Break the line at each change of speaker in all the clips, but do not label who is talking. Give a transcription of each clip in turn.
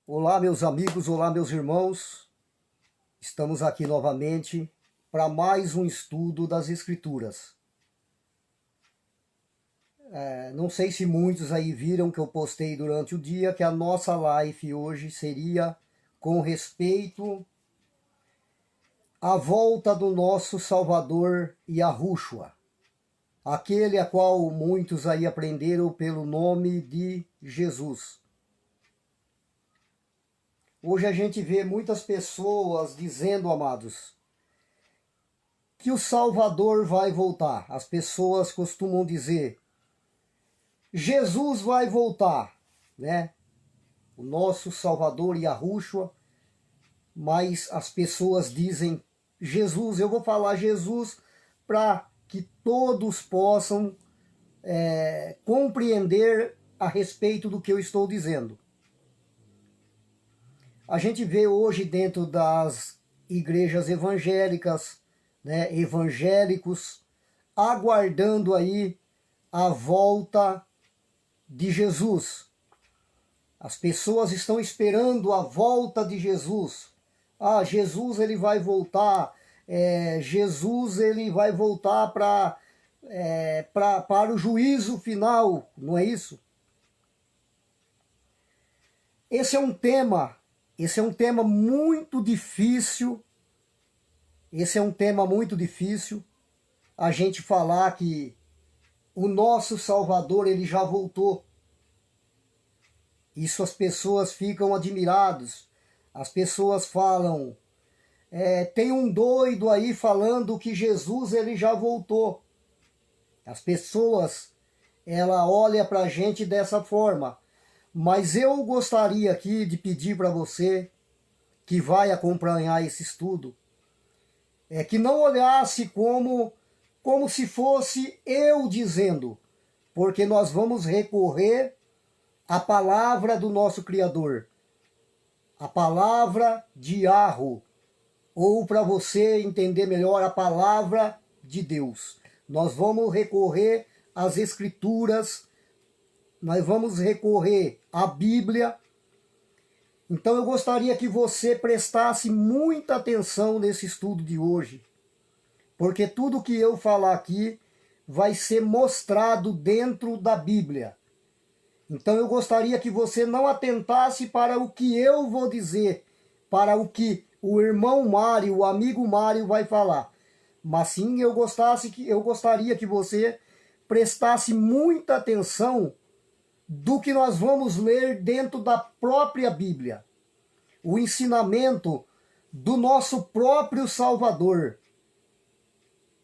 Olá, meus amigos, olá, meus irmãos. Estamos aqui novamente para mais um estudo das Escrituras. Não sei se muitos aí viram que eu postei durante o dia que a nossa live hoje seria com respeito à volta do nosso Salvador Yahushua, aquele a qual muitos aí aprenderam pelo nome de Jesus. Hoje a gente vê muitas pessoas dizendo, amados, que o Salvador vai voltar. As pessoas costumam dizer, Jesus vai voltar, né? O nosso Salvador Yahushua, mas as pessoas dizem Jesus, eu vou falar Jesus para que todos possam compreender a respeito do que eu estou dizendo. A gente vê hoje dentro das igrejas evangélicas, né, evangélicos, aguardando aí a volta de Jesus. As pessoas estão esperando a volta de Jesus. Ah, Jesus ele vai voltar. Jesus ele vai voltar para o juízo final, não é isso? Esse é um tema muito difícil. Esse é um tema muito difícil. A gente falar que o nosso Salvador ele já voltou. Isso as pessoas ficam admiradas. As pessoas falam, tem um doido aí falando que Jesus ele já voltou. As pessoas, ela olha para a gente dessa forma. Mas eu gostaria aqui de pedir para você que vai acompanhar esse estudo, que não olhasse como se fosse eu dizendo, porque nós vamos recorrer à palavra do nosso Criador, a palavra de Yahweh, ou para você entender melhor, a palavra de Deus. Nós vamos recorrer às Escrituras, nós vamos recorrer à Bíblia. Então eu gostaria que você prestasse muita atenção nesse estudo de hoje, porque tudo que eu falar aqui vai ser mostrado dentro da Bíblia. Então eu gostaria que você não atentasse para o que eu vou dizer, para o que o irmão Mário, o amigo Mário vai falar. Mas sim eu gostaria que você prestasse muita atenção do que nós vamos ler dentro da própria Bíblia. O ensinamento do nosso próprio Salvador.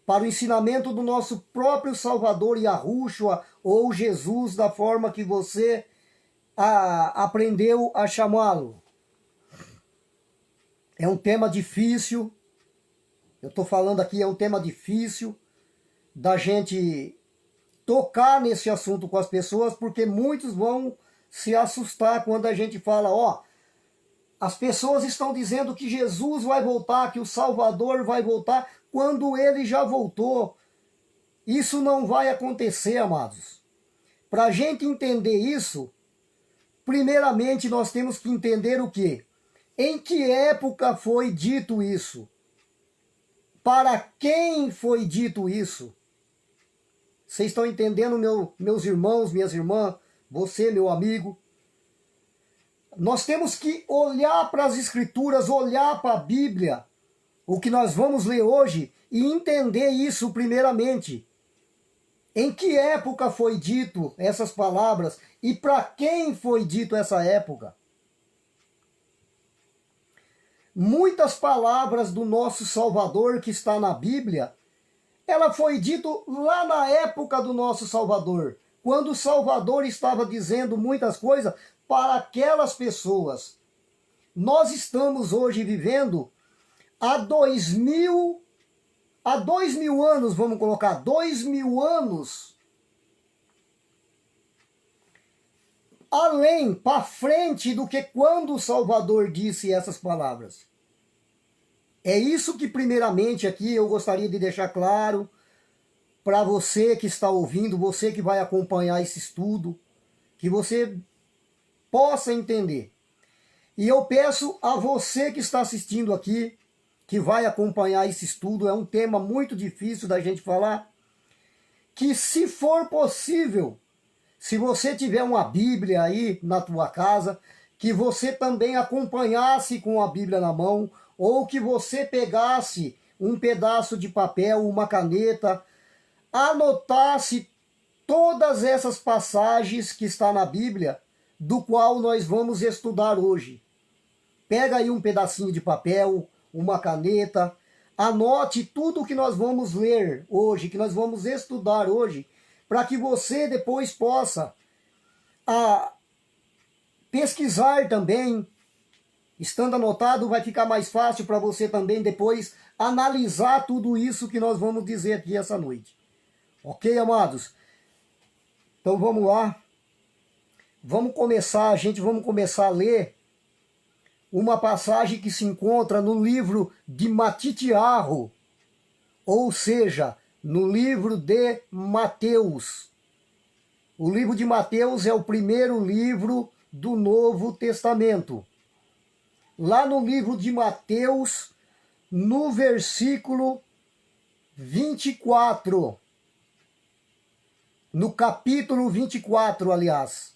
Para o ensinamento do nosso próprio Salvador Yahushua ou Jesus, da forma que você aprendeu a chamá-lo. É um tema difícil, eu estou falando aqui, é um tema difícil da gente tocar nesse assunto com as pessoas, porque muitos vão se assustar quando a gente fala, as pessoas estão dizendo que Jesus vai voltar, que o Salvador vai voltar, quando ele já voltou. Isso não vai acontecer, amados. Para a gente entender isso, primeiramente nós temos que entender o quê? Em que época foi dito isso? Para quem foi dito isso? Vocês estão entendendo, meus irmãos, minhas irmãs, você, meu amigo? Nós temos que olhar para as Escrituras, olhar para a Bíblia, o que nós vamos ler hoje, e entender isso primeiramente. Em que época foi dito essas palavras e para quem foi dito essa época? Muitas palavras do nosso Salvador que está na Bíblia, ela foi dito lá na época do nosso Salvador, quando o Salvador estava dizendo muitas coisas para aquelas pessoas. Nós estamos hoje vivendo há 2000 anos, vamos colocar, 2000 anos, além, para frente do que quando o Salvador disse essas palavras. É isso que primeiramente aqui eu gostaria de deixar claro para você que está ouvindo, você que vai acompanhar esse estudo, que você possa entender. E eu peço a você que está assistindo aqui, que vai acompanhar esse estudo, é um tema muito difícil da gente falar, que se for possível, se você tiver uma Bíblia aí na tua casa, que você também acompanhasse com a Bíblia na mão, ou que você pegasse um pedaço de papel, uma caneta, anotasse todas essas passagens que está na Bíblia, do qual nós vamos estudar hoje. Pega aí um pedacinho de papel, uma caneta, anote tudo o que nós vamos ler hoje, que nós vamos estudar hoje, para que você depois possa pesquisar também. Estando anotado, vai ficar mais fácil para você também depois analisar tudo isso que nós vamos dizer aqui essa noite. Ok, amados? Então vamos lá. Vamos começar a ler uma passagem que se encontra no livro de Matitiarro, ou seja, no livro de Mateus. O livro de Mateus é o primeiro livro do Novo Testamento. Lá no livro de Mateus, no versículo 24, no capítulo 24, aliás.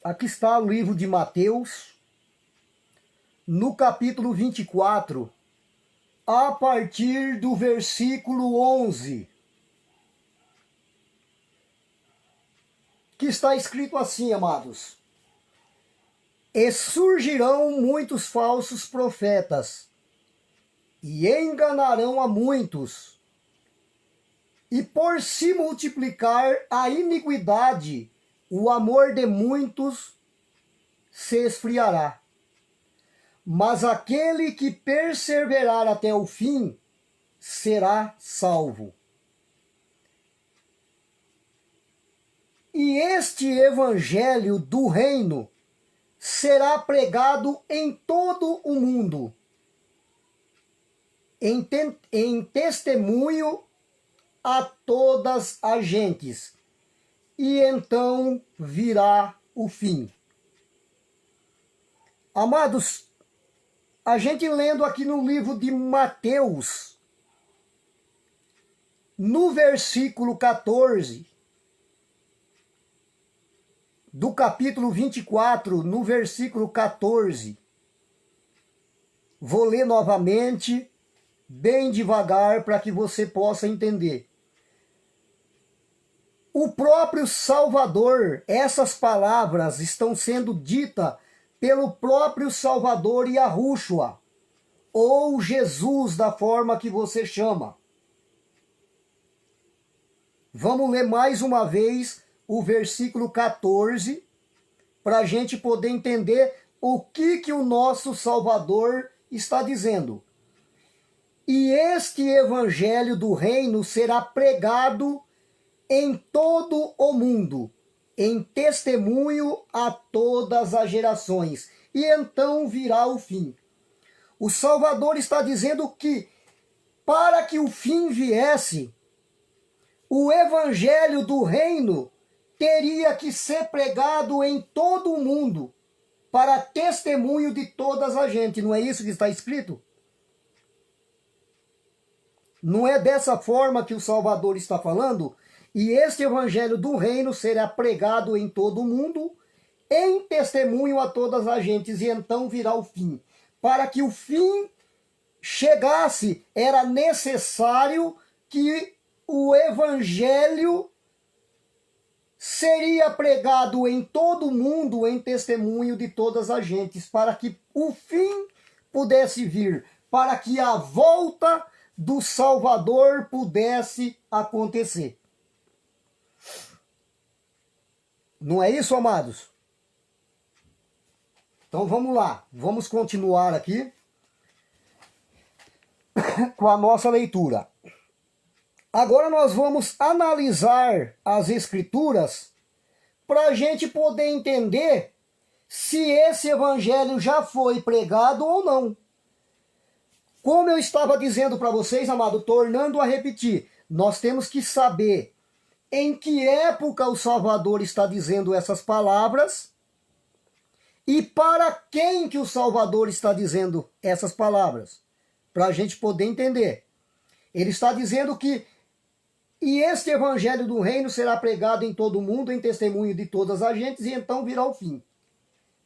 Aqui está o livro de Mateus, no capítulo 24, a partir do versículo 11, que está escrito assim, amados: E surgirão muitos falsos profetas, e enganarão a muitos, e por se multiplicar a iniquidade, o amor de muitos se esfriará. Mas aquele que perseverar até o fim será salvo. E este evangelho do reino será pregado em todo o mundo, em testemunho a todas as gentes, e então virá o fim. Amados, a gente lendo aqui no livro de Mateus, no versículo 14, do capítulo 24, no versículo 14, vou ler novamente, bem devagar, para que você possa entender. O próprio Salvador, essas palavras estão sendo ditas pelo próprio Salvador Yahushua, ou Jesus, da forma que você chama. Vamos ler mais uma vez o versículo 14, para a gente poder entender o que o nosso Salvador está dizendo. E este evangelho do reino será pregado em todo o mundo, em testemunho a todas as gerações, e então virá o fim. O Salvador está dizendo que, para que o fim viesse, o evangelho do reino teria que ser pregado em todo o mundo, para testemunho de todas as gente. Não é isso que está escrito? Não é dessa forma que o Salvador está falando? E este evangelho do reino será pregado em todo o mundo, em testemunho a todas as gentes, e então virá o fim. Para que o fim chegasse, era necessário que o evangelho seria pregado em todo o mundo, em testemunho de todas as gentes, para que o fim pudesse vir, para que a volta do Salvador pudesse acontecer. Não é isso, amados? Então vamos lá, vamos continuar aqui com a nossa leitura. Agora nós vamos analisar as Escrituras para a gente poder entender se esse evangelho já foi pregado ou não. Como eu estava dizendo para vocês, amado, tornando a repetir, nós temos que saber em que época o Salvador está dizendo essas palavras e para quem que o Salvador está dizendo essas palavras, para a gente poder entender. Ele está dizendo que e este evangelho do reino será pregado em todo o mundo, em testemunho de todas as gentes, e então virá o fim.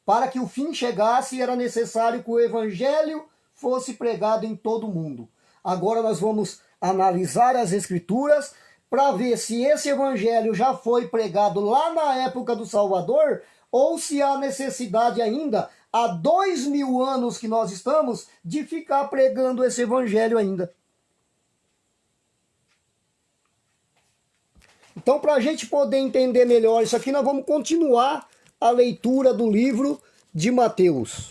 Para que o fim chegasse, era necessário que o evangelho fosse pregado em todo o mundo. Agora nós vamos analisar as escrituras para ver se esse evangelho já foi pregado lá na época do Salvador, ou se há necessidade ainda, há 2000 anos que nós estamos, de ficar pregando esse evangelho ainda. Então, para a gente poder entender melhor isso aqui, nós vamos continuar a leitura do livro de Mateus.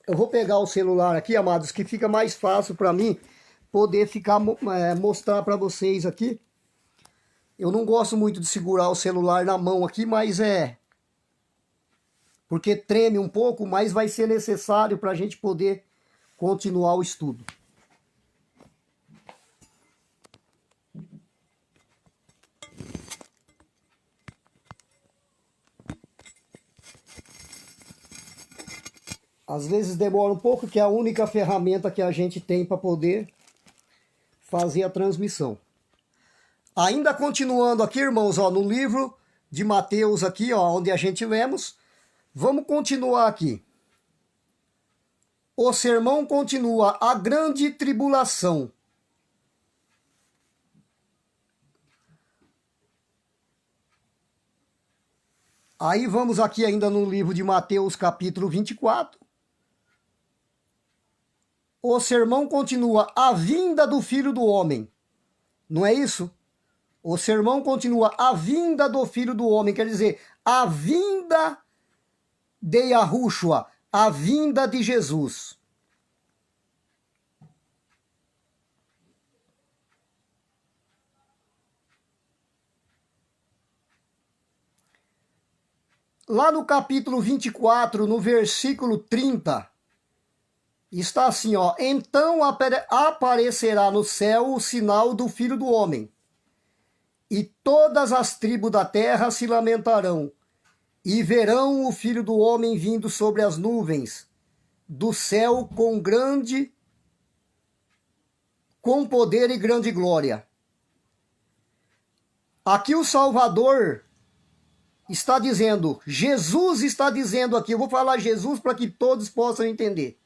Eu vou pegar o celular aqui, amados, que fica mais fácil para mim poder mostrar para vocês aqui. Eu não gosto muito de segurar o celular na mão aqui, mas porque treme um pouco, mas vai ser necessário para a gente poder continuar o estudo. Às vezes demora um pouco, que é a única ferramenta que a gente tem para poder fazer a transmissão. Ainda continuando aqui, irmãos, ó, no livro de Mateus aqui, ó, onde a gente lemos, vamos continuar aqui. O sermão continua, a grande tribulação. Aí vamos aqui ainda no livro de Mateus, capítulo 24. O sermão continua, a vinda do Filho do Homem. Não é isso? O sermão continua, a vinda do Filho do Homem. Quer dizer, a vinda de Yahushua, a vinda de Jesus. Lá no capítulo 24, no versículo 30... está assim, ó. Então aparecerá no céu o sinal do Filho do Homem, e todas as tribos da terra se lamentarão, e verão o Filho do Homem vindo sobre as nuvens do céu com poder e grande glória. Aqui o Salvador está dizendo, Jesus está dizendo aqui, eu vou falar Jesus para que todos possam entender.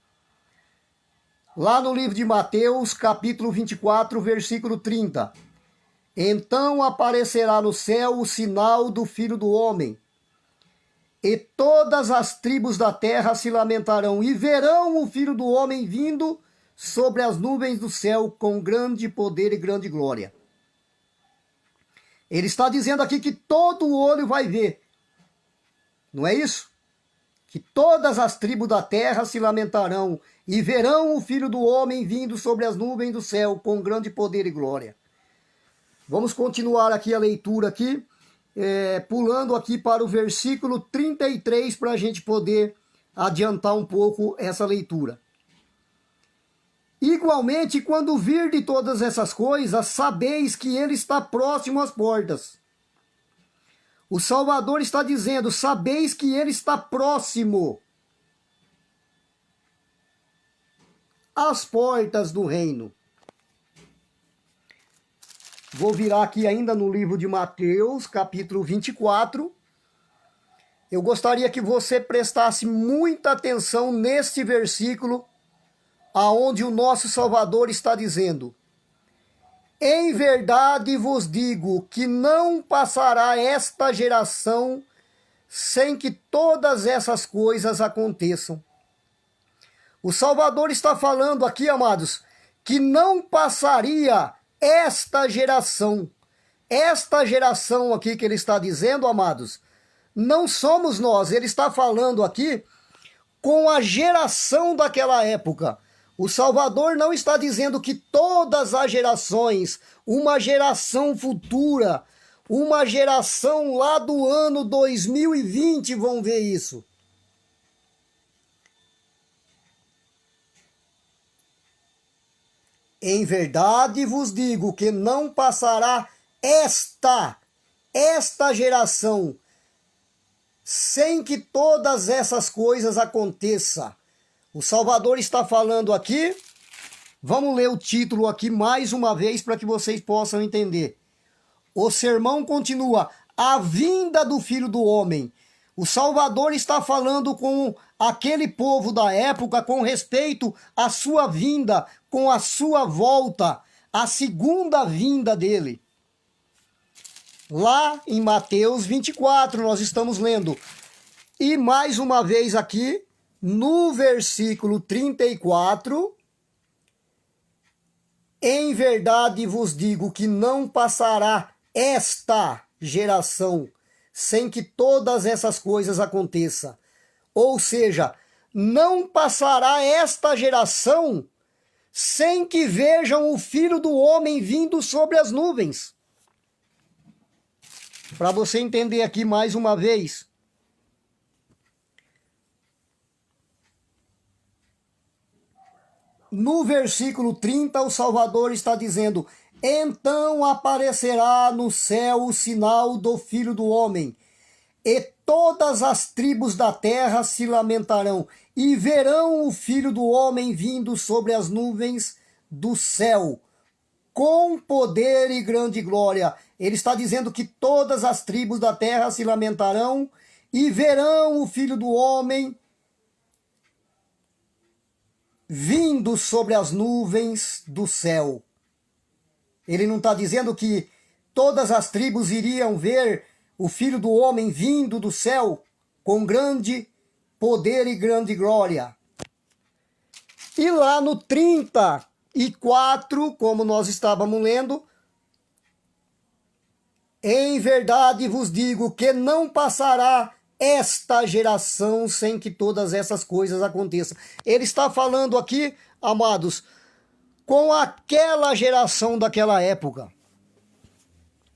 Lá no livro de Mateus, capítulo 24, versículo 30. Então aparecerá no céu o sinal do Filho do Homem, e todas as tribos da terra se lamentarão, e verão o Filho do Homem vindo sobre as nuvens do céu com grande poder e grande glória. Ele está dizendo aqui que todo olho vai ver. Não é isso? Que todas as tribos da terra se lamentarão e verão o Filho do Homem vindo sobre as nuvens do céu com grande poder e glória. Vamos continuar aqui a leitura aqui, pulando aqui para o versículo 33 para a gente poder adiantar um pouco essa leitura. Igualmente, quando vir de todas essas coisas, sabeis que ele está próximo às portas. O Salvador está dizendo, sabeis que ele está próximo às portas do reino. Vou virar aqui ainda no livro de Mateus, capítulo 24. Eu gostaria que você prestasse muita atenção neste versículo, aonde o nosso Salvador está dizendo: em verdade vos digo que não passará esta geração sem que todas essas coisas aconteçam. O Salvador está falando aqui, amados, que não passaria esta geração. Esta geração aqui que ele está dizendo, amados, não somos nós. Ele está falando aqui com a geração daquela época. O Salvador não está dizendo que todas as gerações, uma geração futura, Uma geração lá do ano 2020 vão ver isso. Em verdade vos digo que não passará esta geração sem que todas essas coisas aconteçam. O Salvador está falando aqui. Vamos ler o título aqui mais uma vez para que vocês possam entender. O sermão continua: a vinda do Filho do Homem. O Salvador está falando com aquele povo da época com respeito à sua vinda, com a sua volta, a segunda vinda dele. Lá em Mateus 24 nós estamos lendo. E mais uma vez aqui, no versículo 34... Em verdade vos digo que não passará esta geração sem que todas essas coisas aconteçam. Ou seja, não passará esta geração sem que vejam o Filho do Homem vindo sobre as nuvens. Para você entender aqui mais uma vez. No versículo 30, o Salvador está dizendo: então aparecerá no céu o sinal do Filho do Homem, e todas as tribos da terra se lamentarão, e verão o Filho do Homem vindo sobre as nuvens do céu, com poder e grande glória. Ele está dizendo que todas as tribos da terra se lamentarão, e verão o Filho do Homem vindo sobre as nuvens do céu. Ele não está dizendo que todas as tribos iriam ver o Filho do Homem vindo do céu com grande poder e grande glória. E lá no 34, como nós estávamos lendo, em verdade vos digo que não passará esta geração sem que todas essas coisas aconteçam. Ele está falando aqui, amados, com aquela geração daquela época.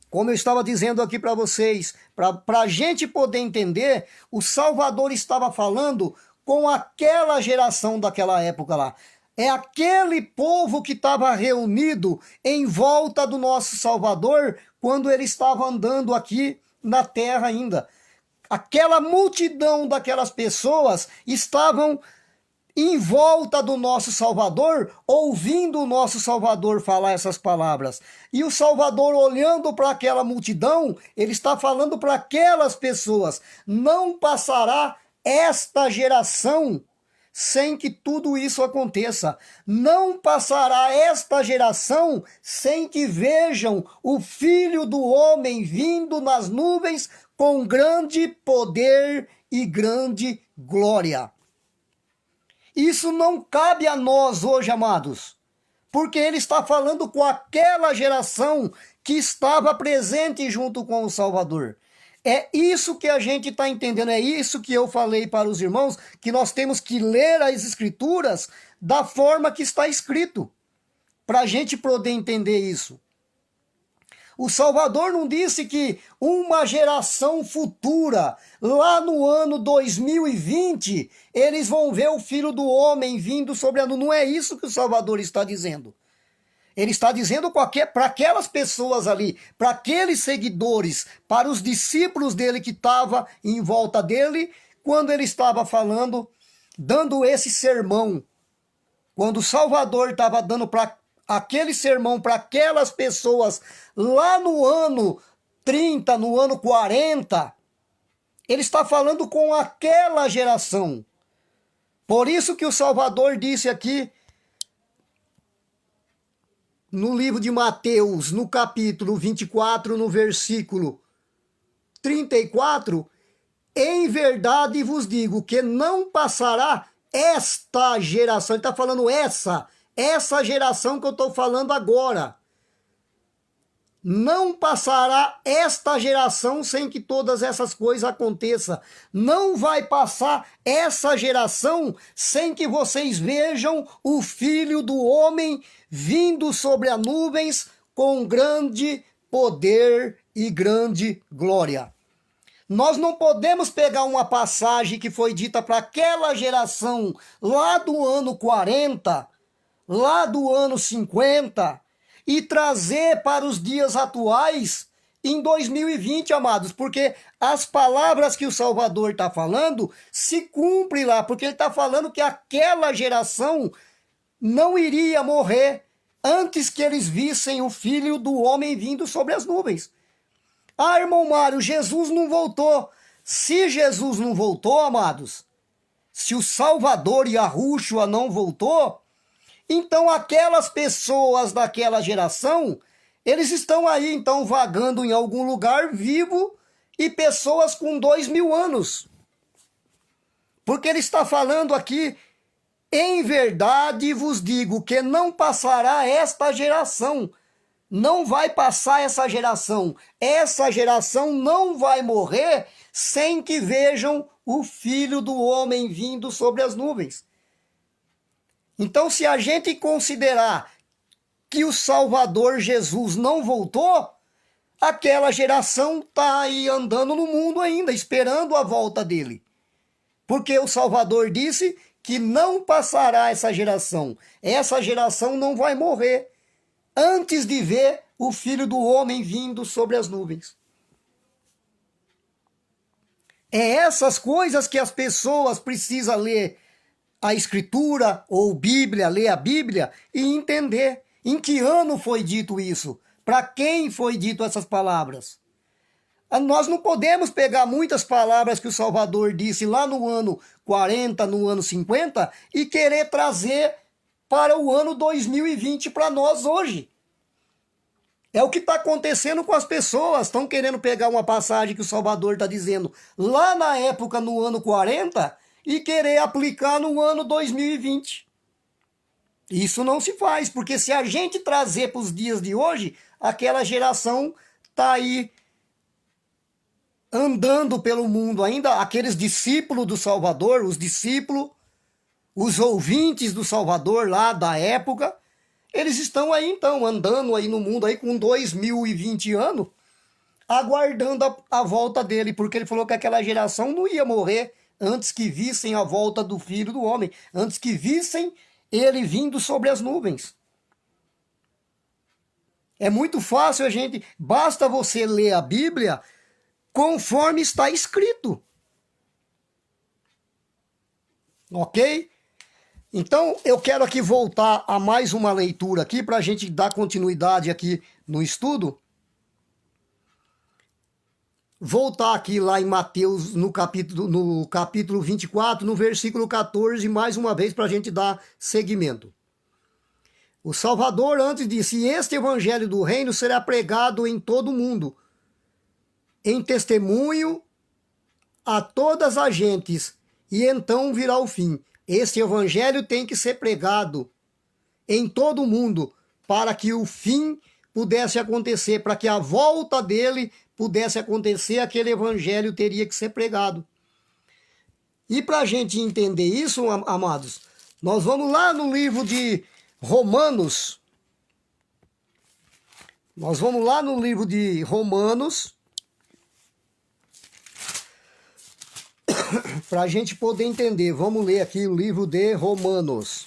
Como eu estava dizendo aqui para vocês, para a gente poder entender, o Salvador estava falando com aquela geração daquela época lá. É aquele povo que estava reunido em volta do nosso Salvador quando ele estava andando aqui na terra ainda. Aquela multidão daquelas pessoas estavam em volta do nosso Salvador, ouvindo o nosso Salvador falar essas palavras. E o Salvador, olhando para aquela multidão, ele está falando para aquelas pessoas: não passará esta geração sem que tudo isso aconteça. Não passará esta geração sem que vejam o Filho do Homem vindo nas nuvens com grande poder e grande glória. Isso não cabe a nós hoje, amados, porque ele está falando com aquela geração que estava presente junto com o Salvador. É isso que a gente está entendendo, é isso que eu falei para os irmãos, que nós temos que ler as Escrituras da forma que está escrito, para a gente poder entender isso. O Salvador não disse que uma geração futura, lá no ano 2020, eles vão ver o Filho do Homem vindo sobre a nuvem. Não é isso que o Salvador está dizendo. Ele está dizendo para aquelas pessoas ali, para aqueles seguidores, para os discípulos dele que estavam em volta dele, quando ele estava falando, dando esse sermão. Quando o Salvador estava dando para aquele sermão para aquelas pessoas lá no ano 30, no ano 40, ele está falando com aquela geração. Por isso que o Salvador disse aqui, no livro de Mateus, no capítulo 24, no versículo 34, em verdade vos digo que não passará esta geração. Ele está falando essa geração que eu estou falando agora. Não passará esta geração sem que todas essas coisas aconteçam. Não vai passar essa geração sem que vocês vejam o Filho do Homem vindo sobre as nuvens com grande poder e grande glória. Nós não podemos pegar uma passagem que foi dita para aquela geração lá do ano 40, lá do ano 50, e trazer para os dias atuais em 2020, amados, porque as palavras que o Salvador está falando se cumprem lá, porque ele está falando que aquela geração não iria morrer antes que eles vissem o Filho do Homem vindo sobre as nuvens. Ah, irmão Mário, Jesus não voltou. Se Jesus não voltou, amados, se o Salvador Yahushua não voltou, então aquelas pessoas daquela geração, eles estão aí então vagando em algum lugar vivo, e pessoas com 2000 anos. Porque ele está falando aqui, em verdade vos digo que não passará esta geração. Não vai passar essa geração. Essa geração não vai morrer sem que vejam o Filho do Homem vindo sobre as nuvens. Então, se a gente considerar que o Salvador Jesus não voltou, aquela geração está aí andando no mundo ainda, esperando a volta dele. Porque o Salvador disse que não passará essa geração. Essa geração não vai morrer antes de ver o Filho do Homem vindo sobre as nuvens. É essas coisas que as pessoas precisam ler a Escritura ou Bíblia, ler a Bíblia e entender em que ano foi dito isso, para quem foi dito essas palavras. Nós não podemos pegar muitas palavras que o Salvador disse lá no ano 40, no ano 50 e querer trazer para o ano 2020 para nós hoje. É o que está acontecendo com as pessoas. Estão querendo pegar uma passagem que o Salvador está dizendo lá na época, no ano 40, e querer aplicar no ano 2020. Isso não se faz, porque se a gente trazer para os dias de hoje, aquela geração está aí andando pelo mundo ainda, aqueles discípulos do Salvador, os discípulos, os ouvintes do Salvador lá da época, eles estão aí então, andando aí no mundo aí com 2020 anos, aguardando a volta dele, porque ele falou que aquela geração não ia morrer antes que vissem a volta do Filho do Homem, antes que vissem ele vindo sobre as nuvens. É muito fácil a gente, basta você ler a Bíblia conforme está escrito. Ok? Então, eu quero aqui voltar a mais uma leitura aqui, para a gente dar continuidade aqui no estudo. Voltar aqui lá em Mateus, no capítulo 24, no versículo 14, mais uma vez, para a gente dar seguimento. O Salvador antes disse: este evangelho do reino será pregado em todo o mundo, em testemunho a todas as gentes, e então virá o fim. Este evangelho tem que ser pregado em todo o mundo para que o fim pudesse acontecer, para que a volta dele pudesse acontecer, aquele evangelho teria que ser pregado. E para a gente entender isso, amados, nós vamos lá no livro de Romanos. Nós vamos lá no livro de Romanos, para a gente poder entender. Vamos ler aqui o livro de Romanos.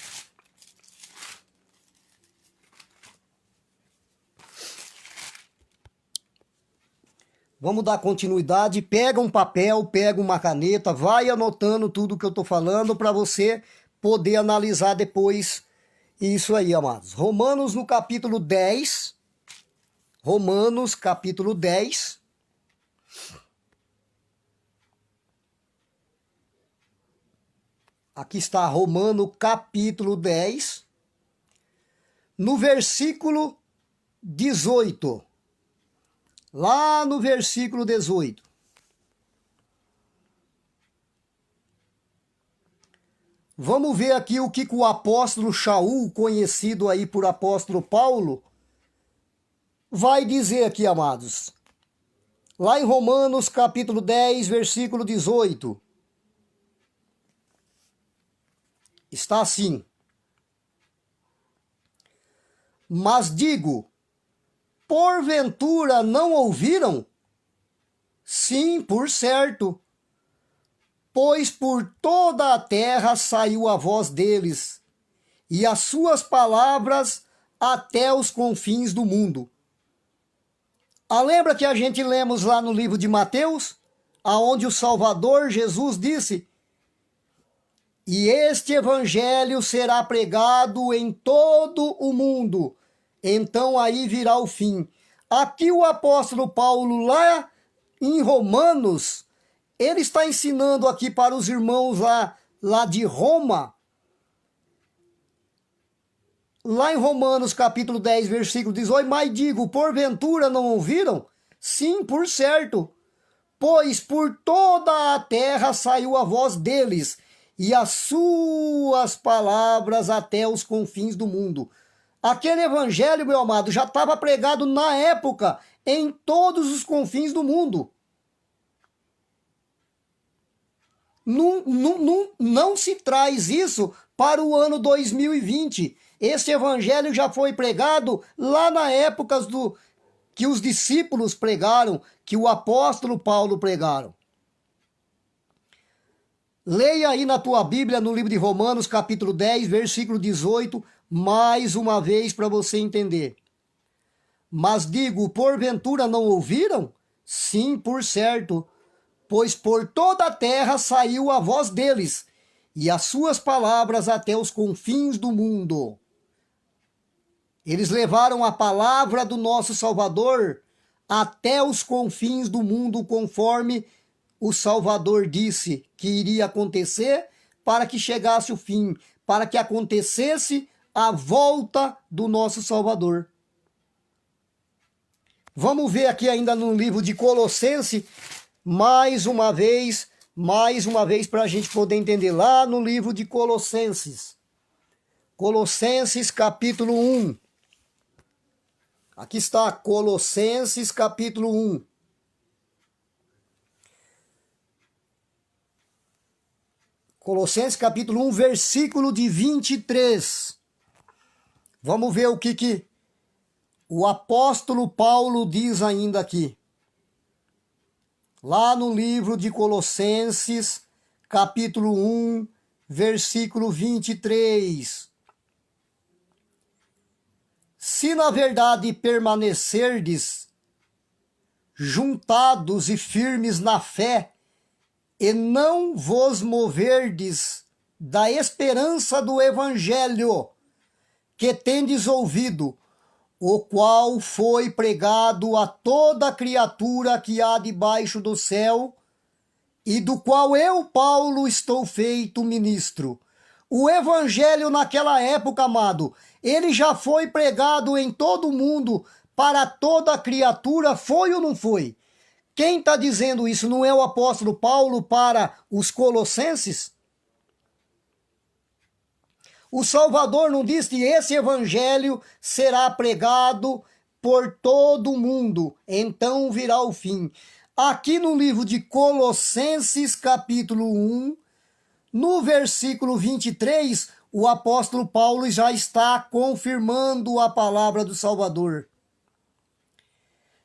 Vamos dar continuidade. Pega um papel, pega uma caneta, vai anotando tudo que eu estou falando para você poder analisar depois isso aí, amados. Romanos no capítulo 10. Romanos capítulo 10. Aqui está Romano capítulo 10, no versículo 18. Lá no versículo 18. Vamos ver aqui o que o apóstolo Shaul, conhecido aí por apóstolo Paulo, vai dizer aqui, amados. Lá em Romanos capítulo 10, versículo 18. Está assim: mas digo, porventura não ouviram? Sim, por certo, pois por toda a terra saiu a voz deles, e as suas palavras até os confins do mundo. Lembra que a gente lemos lá no livro de Mateus, aonde o Salvador Jesus disse: e este evangelho será pregado em todo o mundo, então aí virá o fim. Aqui o apóstolo Paulo, lá em Romanos, ele está ensinando aqui para os irmãos lá de Roma, lá em Romanos capítulo 10, versículo 18, mas digo, porventura não ouviram? Sim, por certo, pois por toda a terra saiu a voz deles, e as suas palavras até os confins do mundo. Aquele evangelho, meu amado, já estava pregado na época, em todos os confins do mundo. Não se traz isso para o ano 2020. Esse evangelho já foi pregado lá na época que os discípulos pregaram, que o apóstolo Paulo pregaram. Leia aí na tua Bíblia, no livro de Romanos, capítulo 10, versículo 18, mais uma vez para você entender. Mas digo, porventura não ouviram? Sim, por certo, pois por toda a terra saiu a voz deles, e as suas palavras até os confins do mundo. Eles levaram a palavra do nosso Salvador até os confins do mundo, conforme o Salvador disse que iria acontecer, para que chegasse o fim, para que acontecesse a volta do nosso Salvador. Vamos ver aqui ainda no livro de Colossenses, mais uma vez, para a gente poder entender, lá no livro de Colossenses. Colossenses capítulo 1. Aqui está, Colossenses capítulo 1. Colossenses capítulo 1, versículo de 23. Vamos ver o que o apóstolo Paulo diz ainda aqui. Lá no livro de Colossenses, capítulo 1, versículo 23. Se na verdade permanecerdes juntados e firmes na fé, e não vos moverdes da esperança do evangelho que tendes ouvido, o qual foi pregado a toda criatura que há debaixo do céu, e do qual eu, Paulo, estou feito ministro. O evangelho naquela época, amado, ele já foi pregado em todo o mundo, para toda criatura, foi ou não foi? Quem está dizendo isso não é o apóstolo Paulo para os colossenses? O Salvador não disse que esse evangelho será pregado por todo o mundo, então virá o fim. Aqui no livro de Colossenses, capítulo 1, no versículo 23, o apóstolo Paulo já está confirmando a palavra do Salvador.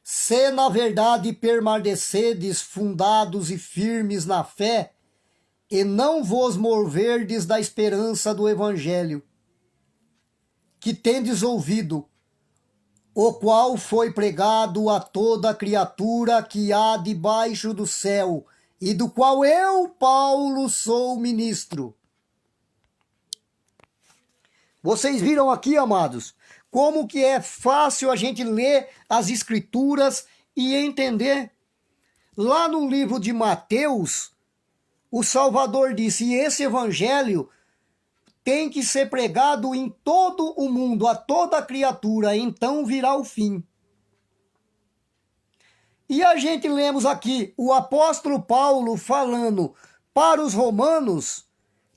Se na verdade permanecerdes fundados e firmes na fé, e não vos moverdes da esperança do evangelho, que tendes ouvido, o qual foi pregado a toda criatura que há debaixo do céu, e do qual eu, Paulo, sou ministro. Vocês viram aqui, amados, como que é fácil a gente ler as escrituras e entender. Lá no livro de Mateus, o Salvador disse, e esse evangelho tem que ser pregado em todo o mundo, a toda criatura, então virá o fim. E a gente lemos aqui o apóstolo Paulo falando para os romanos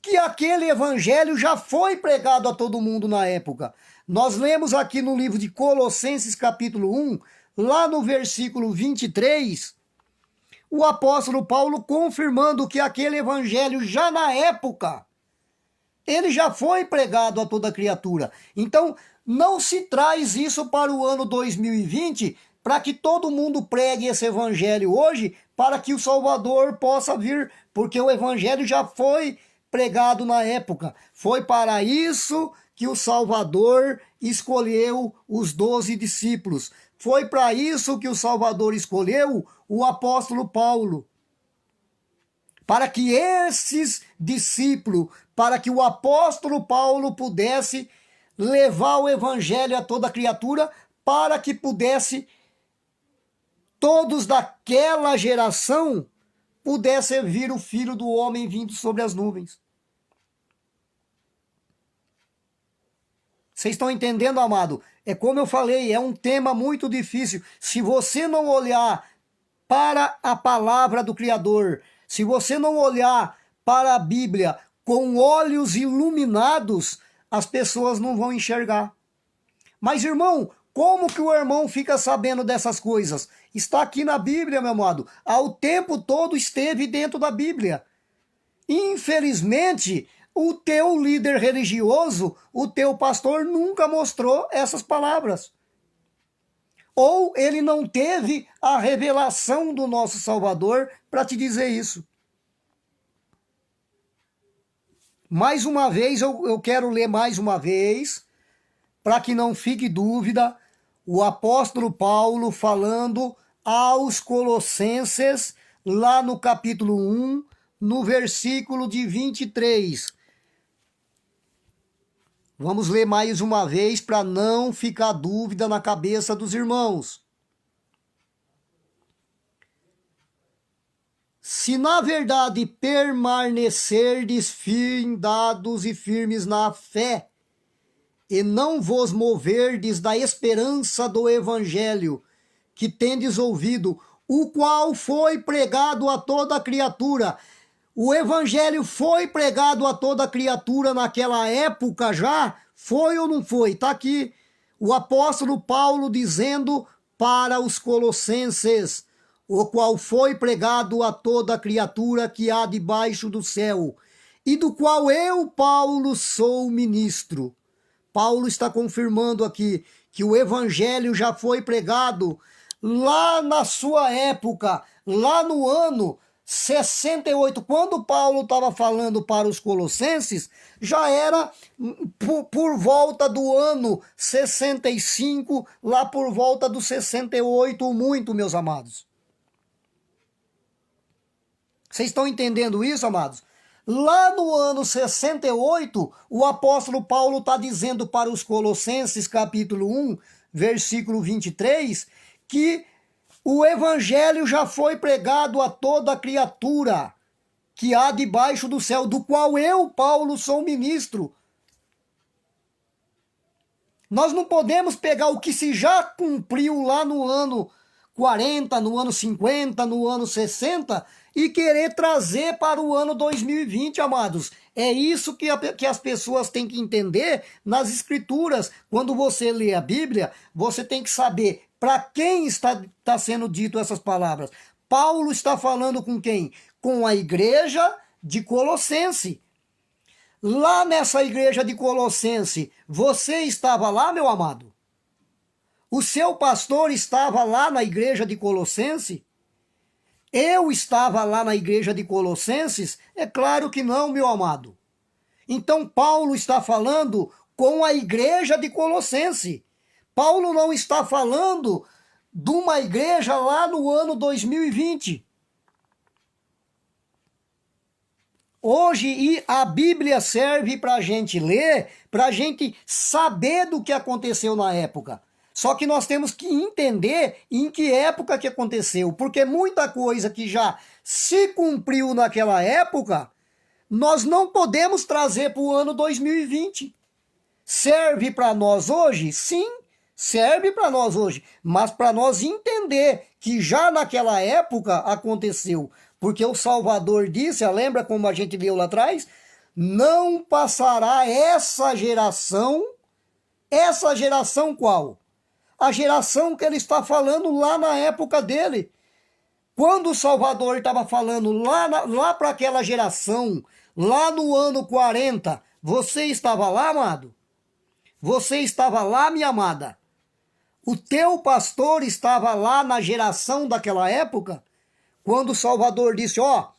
que aquele evangelho já foi pregado a todo mundo na época. Nós lemos aqui no livro de Colossenses capítulo 1, lá no versículo 23, o apóstolo Paulo confirmando que aquele evangelho já na época ele já foi pregado a toda criatura. Então, não se traz isso para o ano 2020 para que todo mundo pregue esse evangelho hoje, para que o Salvador possa vir, porque o evangelho já foi pregado na época. Foi para isso que o Salvador escolheu os 12 discípulos. Foi para isso que o Salvador escolheu o apóstolo Paulo. Para que esses discípulos, para que o apóstolo Paulo pudesse levar o evangelho a toda criatura, para que pudesse todos daquela geração pudessem vir o Filho do Homem vindo sobre as nuvens. Vocês estão entendendo, amado? É como eu falei, é um tema muito difícil. Se você não olhar para a palavra do Criador, se você não olhar para a Bíblia com olhos iluminados, as pessoas não vão enxergar. Mas, irmão, como que o irmão fica sabendo dessas coisas? Está aqui na Bíblia, meu amado. Ao tempo todo esteve dentro da Bíblia. Infelizmente, o teu líder religioso, o teu pastor, nunca mostrou essas palavras. Ou ele não teve a revelação do nosso Salvador para te dizer isso. Mais uma vez, eu quero ler mais uma vez, para que não fique dúvida, o apóstolo Paulo falando aos Colossenses, lá no capítulo 1, no versículo de 23. Vamos ler mais uma vez para não ficar dúvida na cabeça dos irmãos. Se na verdade permanecerdes findados e firmes na fé, e não vos moverdes da esperança do evangelho que tendes ouvido, o qual foi pregado a toda criatura. O evangelho foi pregado a toda criatura naquela época já? Foi ou não foi? Está aqui o apóstolo Paulo dizendo para os colossenses, o qual foi pregado a toda criatura que há debaixo do céu, e do qual eu, Paulo, sou ministro. Paulo está confirmando aqui que o evangelho já foi pregado lá na sua época, lá no ano 68, quando Paulo estava falando para os colossenses, já era por volta do ano 65, lá por volta do 68, muito, meus amados. Vocês estão entendendo isso, amados? Lá no ano 68, o apóstolo Paulo está dizendo para os Colossenses, capítulo 1, versículo 23, que o evangelho já foi pregado a toda criatura que há debaixo do céu, do qual eu, Paulo, sou ministro. Nós não podemos pegar o que se já cumpriu lá no ano 40, no ano 50, no ano 60 e querer trazer para o ano 2020, amados. É isso que as pessoas têm que entender nas escrituras. Quando você lê a Bíblia, você tem que saber para quem está sendo dito essas palavras. Paulo está falando com quem? Com a igreja de Colossense. Lá nessa igreja de Colossense, você estava lá, meu amado? O seu pastor estava lá na igreja de Colossense? Eu estava lá na igreja de Colossenses? É claro que não, meu amado. Então Paulo está falando com a igreja de Colossense. Paulo não está falando de uma igreja lá no ano 2020. Hoje a Bíblia serve para a gente ler, para a gente saber do que aconteceu na época. Só que nós temos que entender em que época que aconteceu, porque muita coisa que já se cumpriu naquela época, nós não podemos trazer para o ano 2020. Serve para nós hoje? Sim, serve para nós hoje, mas para nós entender que já naquela época aconteceu, porque o Salvador disse, lembra como a gente leu lá atrás? Não passará essa geração qual? A geração que ele está falando lá na época dele. Quando o Salvador estava falando lá para aquela geração, lá no ano 40, Você estava lá, amado? Você estava lá, minha amada? O teu pastor estava lá na geração daquela época? Quando o Salvador disse, ó,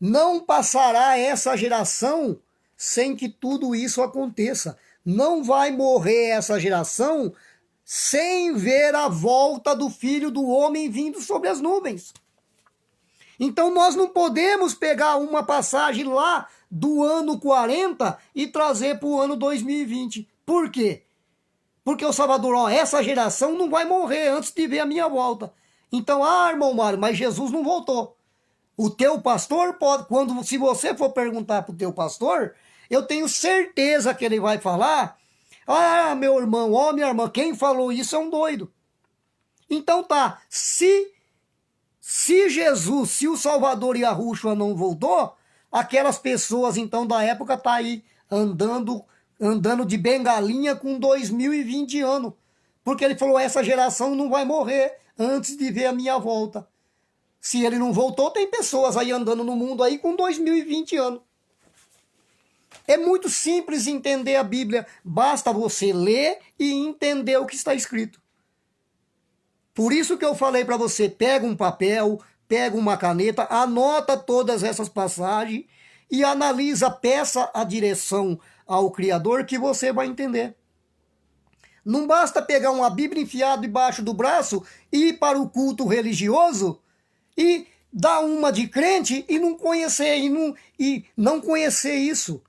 não passará essa geração sem que tudo isso aconteça. Não vai morrer essa geração sem ver a volta do Filho do Homem vindo sobre as nuvens. Então nós não podemos pegar uma passagem lá do ano 40 e trazer para o ano 2020. Por quê? Porque o Salvador, ó, essa geração não vai morrer antes de ver a minha volta. Então, irmão Mário, mas Jesus não voltou. O teu pastor pode, se você for perguntar para o teu pastor, eu tenho certeza que ele vai falar, meu irmão, ó, minha irmã, quem falou isso é um doido. Então tá, se Jesus, se o Salvador Yahushua não voltou, aquelas pessoas então da época tá aí andando de bengalinha com 2020 anos. Porque ele falou, essa geração não vai morrer antes de ver a minha volta. Se ele não voltou, tem pessoas aí andando no mundo aí com 2020 anos. É muito simples entender a Bíblia. Basta você ler e entender o que está escrito. Por isso que eu falei para você, pega um papel, pega uma caneta, anota todas essas passagens e analisa, peça a direção ao Criador que você vai entender. Não basta pegar uma Bíblia enfiada debaixo do braço e ir para o culto religioso e dar uma de crente e não conhecer, e não conhecer isso.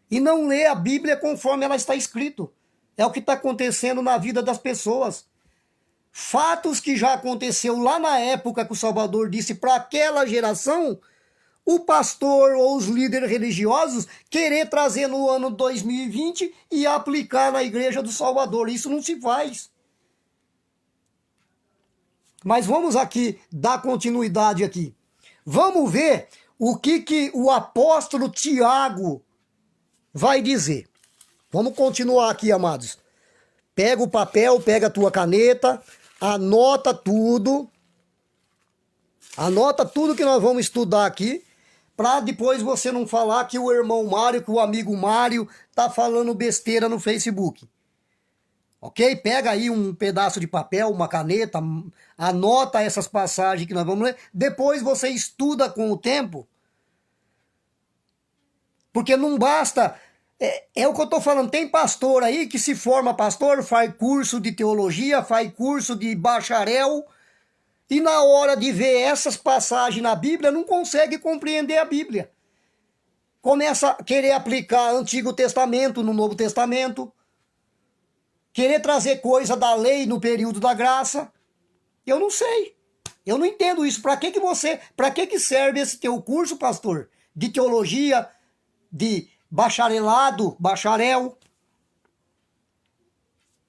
E não ler a Bíblia conforme ela está escrito. É o que está acontecendo na vida das pessoas. Fatos que já aconteceu lá na época que o Salvador disse para aquela geração, o pastor ou os líderes religiosos querer trazer no ano 2020 e aplicar na igreja do Salvador. Isso não se faz. Mas vamos aqui dar continuidade aqui. Vamos ver o que o apóstolo Tiago vai dizer. Vamos continuar aqui, amados. Pega o papel, pega a tua caneta, anota tudo. Anota tudo que nós vamos estudar aqui, para depois você não falar que o irmão Mário, que o amigo Mário tá falando besteira no Facebook. Ok? Pega aí um pedaço de papel, uma caneta, anota essas passagens que nós vamos ler. Depois você estuda com o tempo. Porque não basta... É o que eu estou falando, tem pastor aí que se forma pastor, faz curso de teologia, faz curso de bacharel, e na hora de ver essas passagens na Bíblia, não consegue compreender a Bíblia. Começa a querer aplicar Antigo Testamento no Novo Testamento, querer trazer coisa da lei no período da graça. Eu não sei, eu não entendo isso. Para que serve esse teu curso, pastor? De teologia, de bacharelado, bacharel.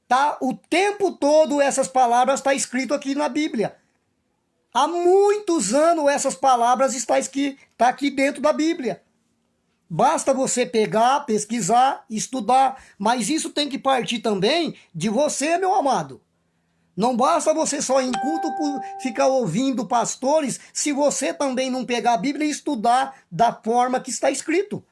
Tá? O tempo todo essas palavras estão escritas aqui na Bíblia. Há muitos anos essas palavras estão aqui dentro da Bíblia. Basta você pegar, pesquisar, estudar. Mas isso tem que partir também de você, meu amado. Não basta você só em culto ficar ouvindo pastores, se você também não pegar a Bíblia e estudar da forma que está escrito.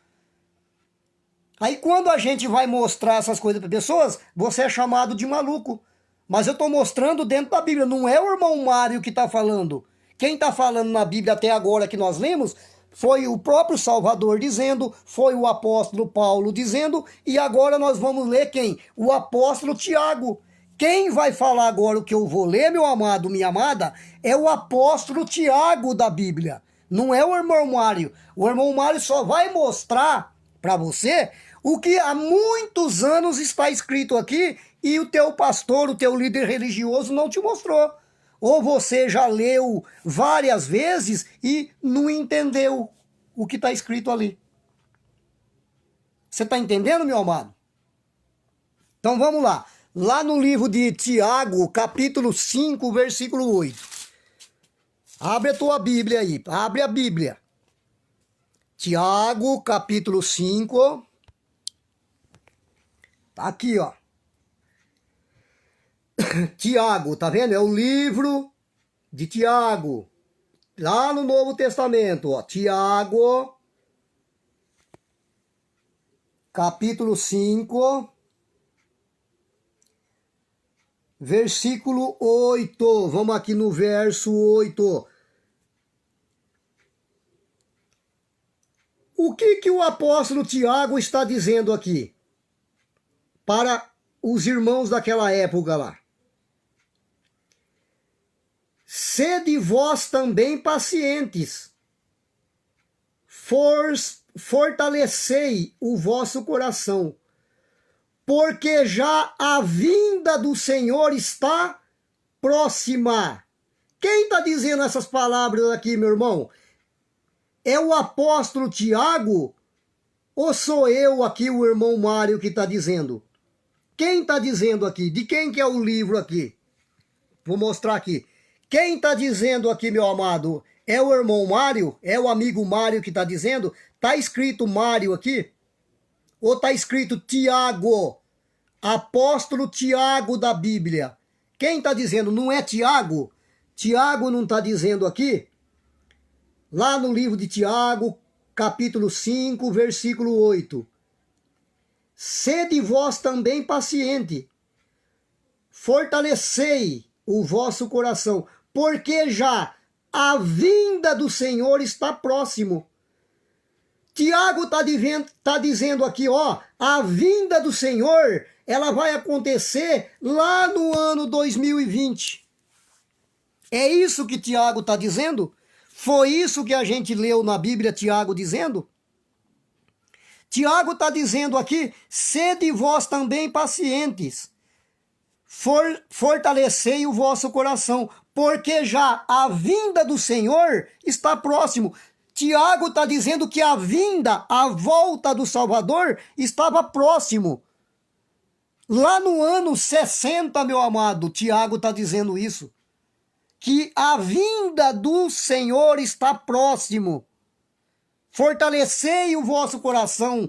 Aí quando a gente vai mostrar essas coisas para pessoas, você é chamado de maluco. Mas eu estou mostrando dentro da Bíblia, não é o irmão Mário que está falando. Quem está falando na Bíblia até agora que nós lemos, foi o próprio Salvador dizendo, foi o apóstolo Paulo dizendo, e agora nós vamos ler quem? O apóstolo Tiago. Quem vai falar agora o que eu vou ler, meu amado, minha amada, é o apóstolo Tiago da Bíblia. Não é o irmão Mário. O irmão Mário só vai mostrar para você o que há muitos anos está escrito aqui e o teu pastor, o teu líder religioso não te mostrou. Ou você já leu várias vezes e não entendeu o que está escrito ali. Você está entendendo, meu amado? Então vamos lá. Lá no livro de Tiago, capítulo 5, versículo 8. Abre a tua Bíblia aí. Abre a Bíblia. Tiago, capítulo 5. Tá aqui, ó. Tiago, tá vendo? É o livro de Tiago. Lá no Novo Testamento, ó. Tiago. capítulo 5, versículo 8. Vamos aqui no verso 8. O que o apóstolo Tiago está dizendo aqui para os irmãos daquela época lá? Sede vós também pacientes, fortalecei o vosso coração, porque já a vinda do Senhor está próxima. Quem está dizendo essas palavras aqui, meu irmão? É o apóstolo Tiago ou sou eu aqui, o irmão Mário, que está dizendo? Quem está dizendo aqui? De quem que é o livro aqui? Vou mostrar aqui. Quem está dizendo aqui, meu amado? É o irmão Mário? É o amigo Mário que está dizendo? Está escrito Mário aqui? Ou está escrito Tiago? Apóstolo Tiago da Bíblia. Quem está dizendo? Não é Tiago? Tiago não está dizendo aqui? Lá no livro de Tiago, capítulo 5, versículo 8. Sede vós também paciente, fortalecei o vosso coração, porque já a vinda do Senhor está próximo. Tiago está dizendo aqui, ó, a vinda do Senhor, ela vai acontecer lá no ano 2020. É isso que Tiago está dizendo? Foi isso que a gente leu na Bíblia, Tiago dizendo? Tiago está dizendo aqui, sede vós também pacientes, fortalecei o vosso coração, porque já a vinda do Senhor está próximo. Tiago está dizendo que a vinda, a volta do Salvador estava próximo. Lá no ano 60, meu amado, Tiago está dizendo isso. Que a vinda do Senhor está próximo. Fortalecei o vosso coração.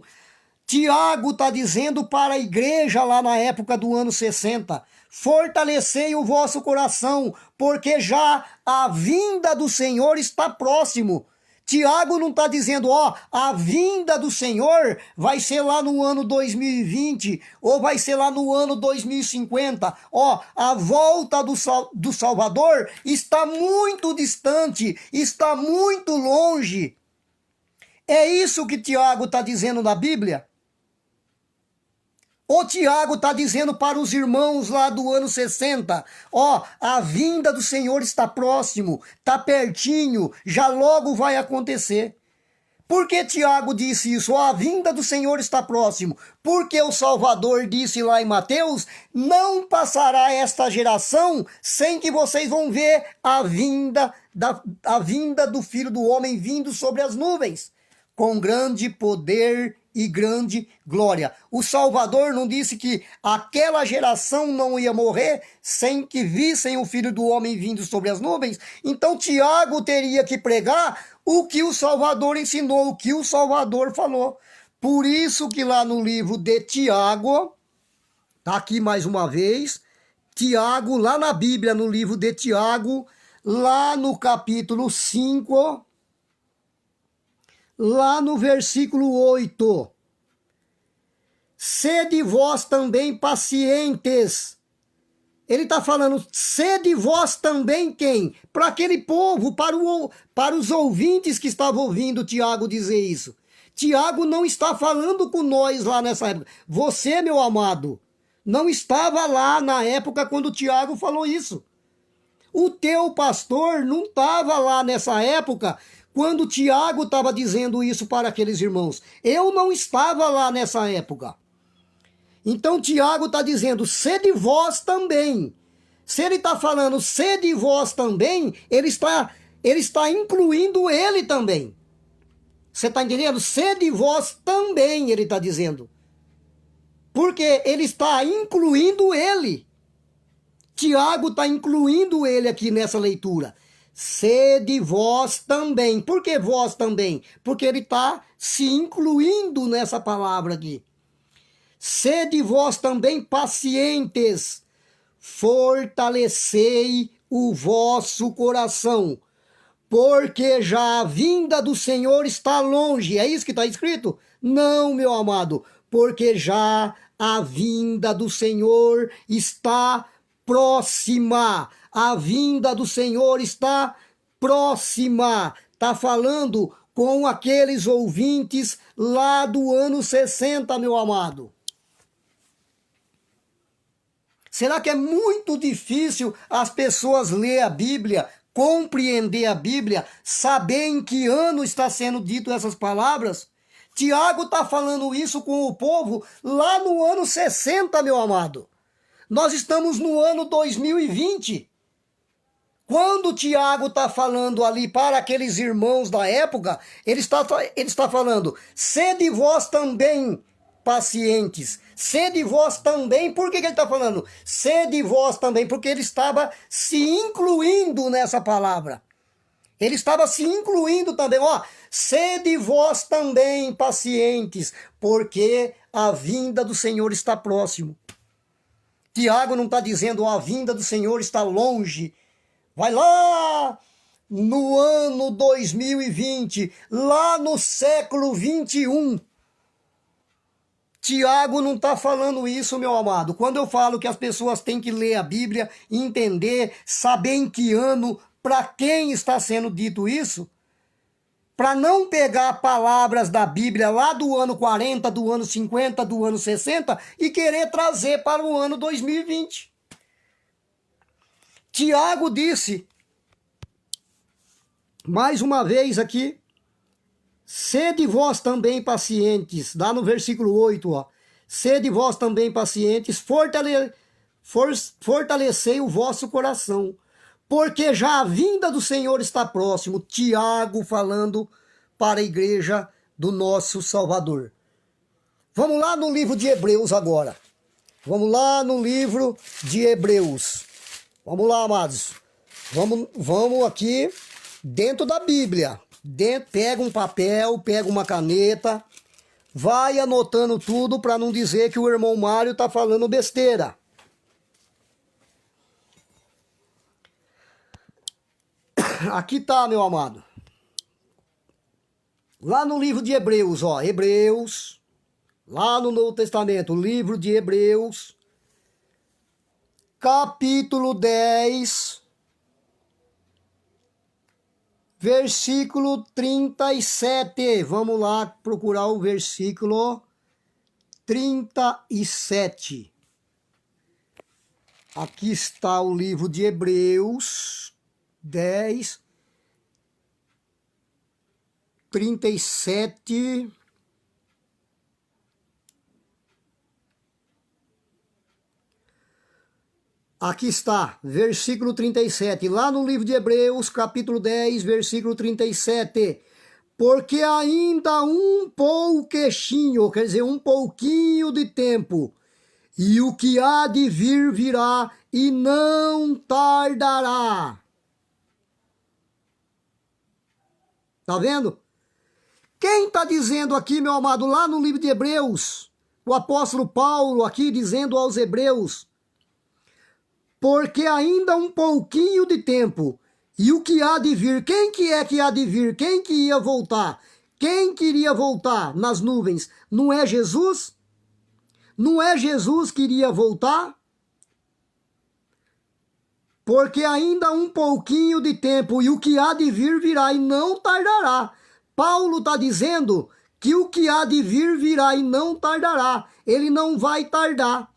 Tiago está dizendo para a igreja lá na época do ano 60. Fortalecei o vosso coração, porque já a vinda do Senhor está próximo. Tiago não está dizendo, ó, a vinda do Senhor vai ser lá no ano 2020, ou vai ser lá no ano 2050. Ó, a volta do Salvador está muito distante, está muito longe. É isso que Tiago está dizendo na Bíblia? O Tiago está dizendo para os irmãos lá do ano 60, ó, a vinda do Senhor está próximo, está pertinho, já logo vai acontecer. Por que Tiago disse isso? Ó, a vinda do Senhor está próximo. Porque o Salvador disse lá em Mateus, não passará esta geração sem que vocês vão ver a vinda do Filho do Homem vindo sobre as nuvens, com grande poder e grande glória. O Salvador não disse que aquela geração não ia morrer sem que vissem o Filho do Homem vindo sobre as nuvens? Então Tiago teria que pregar o que o Salvador ensinou, o que o Salvador falou. Por isso que lá no livro de Tiago, tá aqui mais uma vez, Tiago, lá na Bíblia, no livro de Tiago, lá no capítulo 5, lá no versículo 8. Sede vós também pacientes. Ele está falando, sede vós também quem? Para aquele povo, para os ouvintes que estavam ouvindo Tiago dizer isso. Tiago não está falando com nós lá nessa época. Você, meu amado, não estava lá na época quando Tiago falou isso. O teu pastor não estava lá nessa época quando Tiago estava dizendo isso para aqueles irmãos. Eu não estava lá nessa época. Então Tiago está dizendo, sede vós também. Se ele está falando, sede vós também, ele está incluindo ele também. Você está entendendo? Sede vós também, ele está dizendo. Porque ele está incluindo ele. Tiago está incluindo ele aqui nessa leitura. Sede vós também. Por que vós também? Porque ele está se incluindo nessa palavra aqui. Sede vós também pacientes, fortalecei o vosso coração, porque já a vinda do Senhor está longe. É isso que está escrito? Não, meu amado, porque já a vinda do Senhor está próxima. A vinda do Senhor está próxima. Está falando com aqueles ouvintes lá do ano 60, meu amado. Será que é muito difícil as pessoas ler a Bíblia, compreender a Bíblia, saber em que ano está sendo dito essas palavras? Tiago está falando isso com o povo lá no ano 60, meu amado. Nós estamos no ano 2020. Quando Tiago está falando ali para aqueles irmãos da época, ele está falando, sede vós também pacientes, sede vós também. Por que ele está falando? Sede vós também, porque ele estava se incluindo nessa palavra. Ele estava se incluindo também, ó, sede vós também pacientes, porque a vinda do Senhor está próximo. Tiago não está dizendo, ó, a vinda do Senhor está longe. Vai lá no ano 2020, lá no século 21. Tiago não está falando isso, meu amado. Quando eu falo que as pessoas têm que ler a Bíblia, entender, saber em que ano, para quem está sendo dito isso, para não pegar palavras da Bíblia lá do ano 40, do ano 50, do ano 60 e querer trazer para o ano 2020. Tiago disse, mais uma vez aqui, sede vós também pacientes, lá no versículo 8, ó. Sede vós também pacientes, fortalecei o vosso coração, porque já a vinda do Senhor está próximo. Tiago falando para a igreja do nosso Salvador. Vamos lá no livro de Hebreus agora. Vamos lá no livro de Hebreus. Vamos lá, amados. Vamos aqui dentro da Bíblia. Pega um papel, pega uma caneta, vai anotando tudo para não dizer que o irmão Mário está falando besteira. Aqui tá, meu amado. Lá no livro de Hebreus, ó, Hebreus, lá no Novo Testamento, livro de Hebreus, capítulo 10, versículo 37. Vamos lá procurar o versículo 37. Aqui está o livro de Hebreus 10, 37. Aqui está, versículo 37, lá no livro de Hebreus, capítulo 10, versículo 37. Porque ainda um pouquinho, quer dizer, um pouquinho de tempo, e o que há de vir virá e não tardará. Tá vendo? Quem está dizendo aqui, meu amado, lá no livro de Hebreus, o apóstolo Paulo aqui dizendo aos hebreus, porque ainda um pouquinho de tempo, e o que há de vir, quem que é que há de vir? Quem que ia voltar? Quem queria voltar nas nuvens? Não é Jesus? Não é Jesus que iria voltar? Porque ainda um pouquinho de tempo, e o que há de vir virá e não tardará. Paulo está dizendo que o que há de vir virá e não tardará. Ele não vai tardar.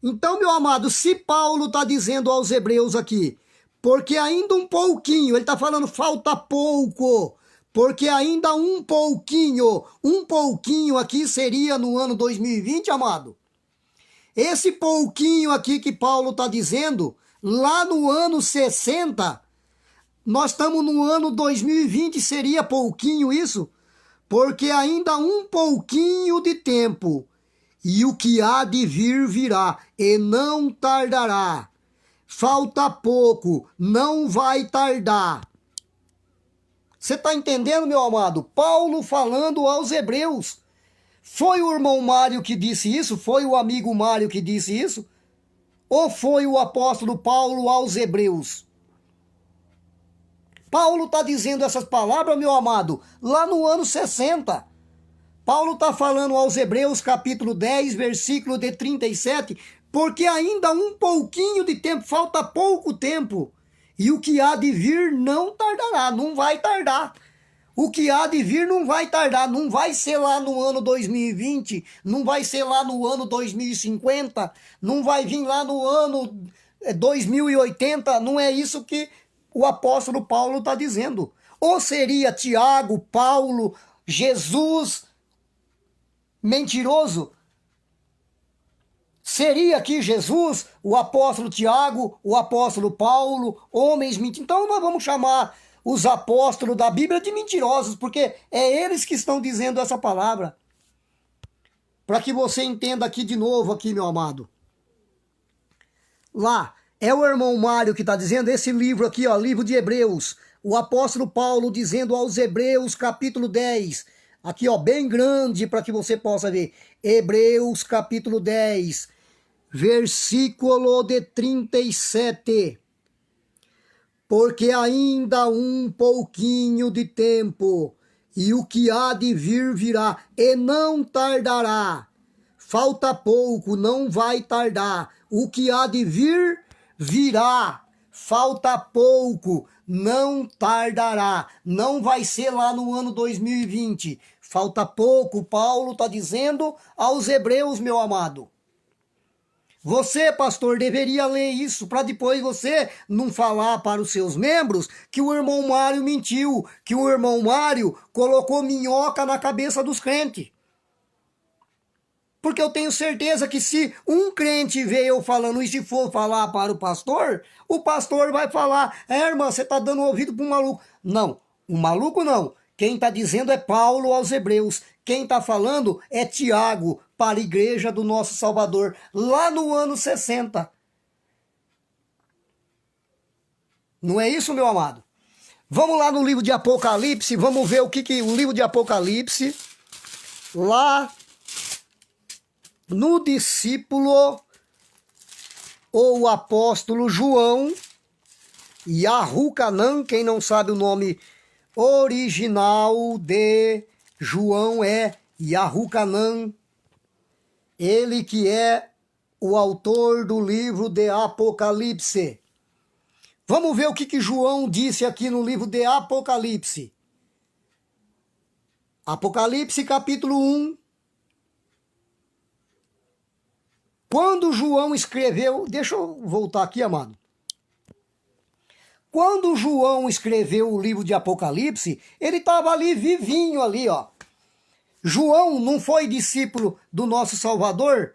Então, meu amado, se Paulo está dizendo aos hebreus aqui, porque ainda um pouquinho, ele está falando falta pouco, porque ainda um pouquinho aqui seria no ano 2020, amado. Esse pouquinho aqui que Paulo está dizendo, lá no ano 60, nós estamos no ano 2020, seria pouquinho isso? Porque ainda um pouquinho de tempo, e o que há de vir virá, e não tardará. Falta pouco, não vai tardar. Você está entendendo, meu amado? Paulo falando aos hebreus. Foi o irmão Mário que disse isso? Foi o amigo Mário que disse isso? Ou foi o apóstolo Paulo aos hebreus? Paulo está dizendo essas palavras, meu amado, lá no ano 60. Paulo está falando aos Hebreus, capítulo 10, versículo de 37, porque ainda um pouquinho de tempo, falta pouco tempo, e o que há de vir não tardará, não vai tardar. O que há de vir não vai tardar, não vai ser lá no ano 2020, não vai ser lá no ano 2050, não vai vir lá no ano 2080, não é isso que o apóstolo Paulo está dizendo. Ou seria Tiago, Paulo, Jesus mentiroso? Seria aqui Jesus, o apóstolo Tiago, o apóstolo Paulo, homens mentirosos? Então nós vamos chamar os apóstolos da Bíblia de mentirosos, porque é eles que estão dizendo essa palavra. Para que você entenda aqui de novo, aqui, meu amado. Lá, é o irmão Mário que está dizendo, esse livro aqui, ó, livro de Hebreus, o apóstolo Paulo dizendo aos Hebreus, capítulo 10, aqui, ó, bem grande para que você possa ver. Hebreus, capítulo 10, versículo de 37. Porque ainda um pouquinho de tempo, e o que há de vir virá, e não tardará. Falta pouco, não vai tardar. O que há de vir, virá. Falta pouco, não tardará. Não vai ser lá no ano 2020. Falta pouco, Paulo está dizendo aos Hebreus, meu amado. Você, pastor, deveria ler isso para depois você não falar para os seus membros que o irmão Mário mentiu, que o irmão Mário colocou minhoca na cabeça dos crentes. Porque eu tenho certeza que se um crente vê eu falando isso e for falar para o pastor vai falar, irmã, você está dando ouvido para um maluco. Não, um maluco não. Quem está dizendo é Paulo aos Hebreus. Quem está falando é Tiago, para a igreja do nosso Salvador, lá no ano 60. Não é isso, meu amado? Vamos lá no livro de Apocalipse, vamos ver o que o livro de Apocalipse, lá no discípulo ou apóstolo João, Yahucanã, quem não sabe o nome original de João é Yahucanã, ele que é o autor do livro de Apocalipse. Vamos ver o que João disse aqui no livro de Apocalipse. Apocalipse capítulo 1. Quando João escreveu... Deixa eu voltar aqui, amado. Quando João escreveu o livro de Apocalipse, ele estava ali vivinho ali, ó. João não foi discípulo do nosso Salvador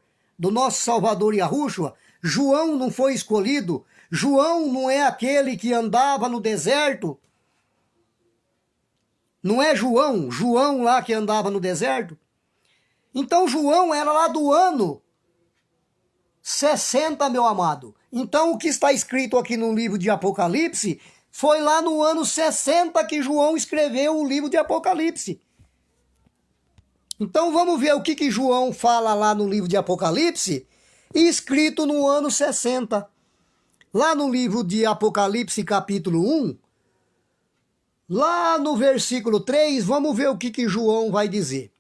Yahushua? João não foi escolhido? João não é aquele que andava no deserto? Não é João lá que andava no deserto? Então João era lá do ano 60, meu amado. Então o que está escrito aqui no livro de Apocalipse foi lá no ano 60 que João escreveu o livro de Apocalipse. Então vamos ver o que João fala lá no livro de Apocalipse, escrito no ano 60. Lá no livro de Apocalipse, capítulo 1, lá no versículo 3, vamos ver o que João vai dizer.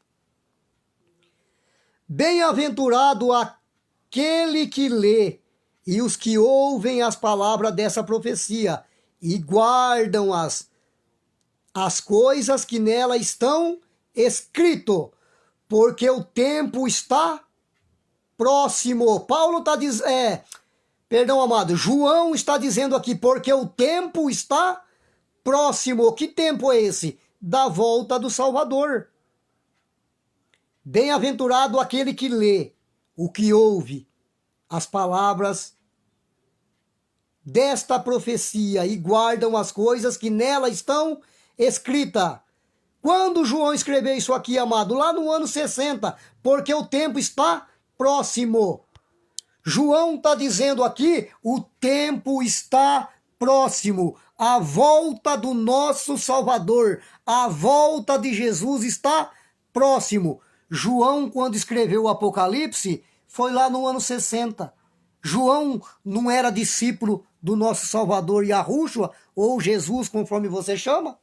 Bem-aventurado aquele que lê e os que ouvem as palavras dessa profecia e guardam as coisas que nela estão escrito, porque o tempo está próximo. Paulo está dizendo, perdão, amado, João está dizendo aqui, porque o tempo está próximo. Que tempo é esse? Da volta do Salvador. Bem-aventurado aquele que lê, o que ouve as palavras desta profecia e guardam as coisas que nela estão escritas. Quando João escreveu isso aqui, amado? Lá no ano 60, porque o tempo está próximo. João está dizendo aqui, o tempo está próximo. A volta do nosso Salvador, a volta de Jesus está próximo. João, quando escreveu o Apocalipse, foi lá no ano 60. João não era discípulo do nosso Salvador Yahushua, ou Jesus, conforme você chama?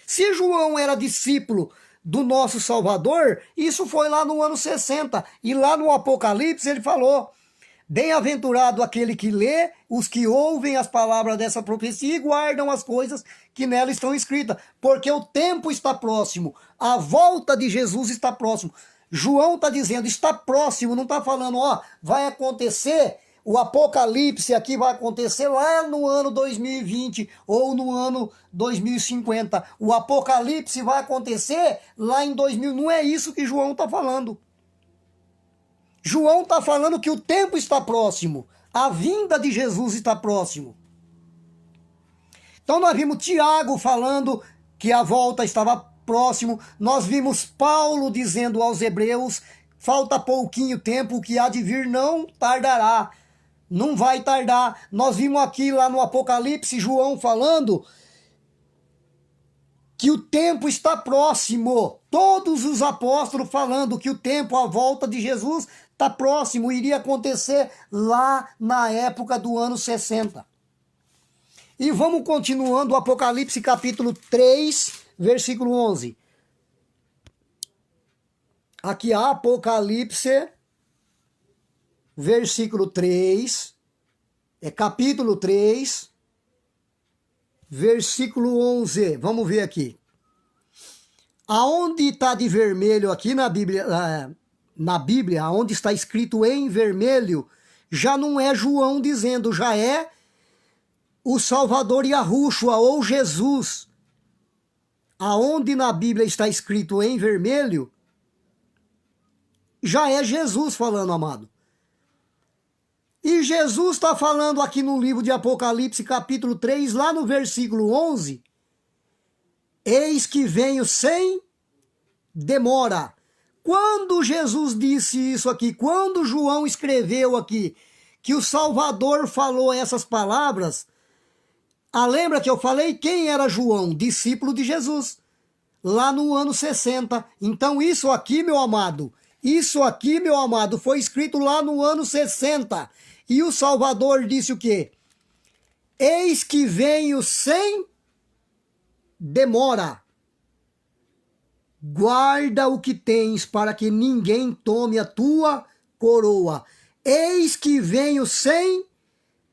Se João era discípulo do nosso Salvador, isso foi lá no ano 60. E lá no Apocalipse ele falou: bem-aventurado aquele que lê, os que ouvem as palavras dessa profecia e guardam as coisas que nela estão escritas, porque o tempo está próximo, a volta de Jesus está próximo. João está dizendo, está próximo, não está falando, ó, vai acontecer, o Apocalipse aqui vai acontecer lá no ano 2020 ou no ano 2050. O Apocalipse vai acontecer lá em 2000, não é isso que João está falando. João está falando que o tempo está próximo, a vinda de Jesus está próximo. Então nós vimos Tiago falando que a volta estava próximo, nós vimos Paulo dizendo aos hebreus, falta pouquinho tempo, o que há de vir não tardará, não vai tardar. Nós vimos aqui lá no Apocalipse João falando que o tempo está próximo, todos os apóstolos falando que o tempo, a volta de Jesus está próximo, iria acontecer lá na época do ano 60. E vamos continuando, Apocalipse capítulo 3, versículo 11. Aqui, Apocalipse, versículo 3, capítulo 3, versículo 11. Vamos ver aqui. Aonde está de vermelho aqui na Bíblia, aonde está escrito em vermelho, já não é João dizendo, já é o Salvador Yahushua ou Jesus. Aonde na Bíblia está escrito em vermelho, já é Jesus falando, amado. E Jesus está falando aqui no livro de Apocalipse, capítulo 3, lá no versículo 11, eis que venho sem demora. Quando Jesus disse isso aqui, quando João escreveu aqui, que o Salvador falou essas palavras, lembra que eu falei quem era João? Discípulo de Jesus, lá no ano 60. Então isso aqui, meu amado, foi escrito lá no ano 60. E o Salvador disse o quê? Eis que venho sem demora. Guarda o que tens, para que ninguém tome a tua coroa. Eis que venho sem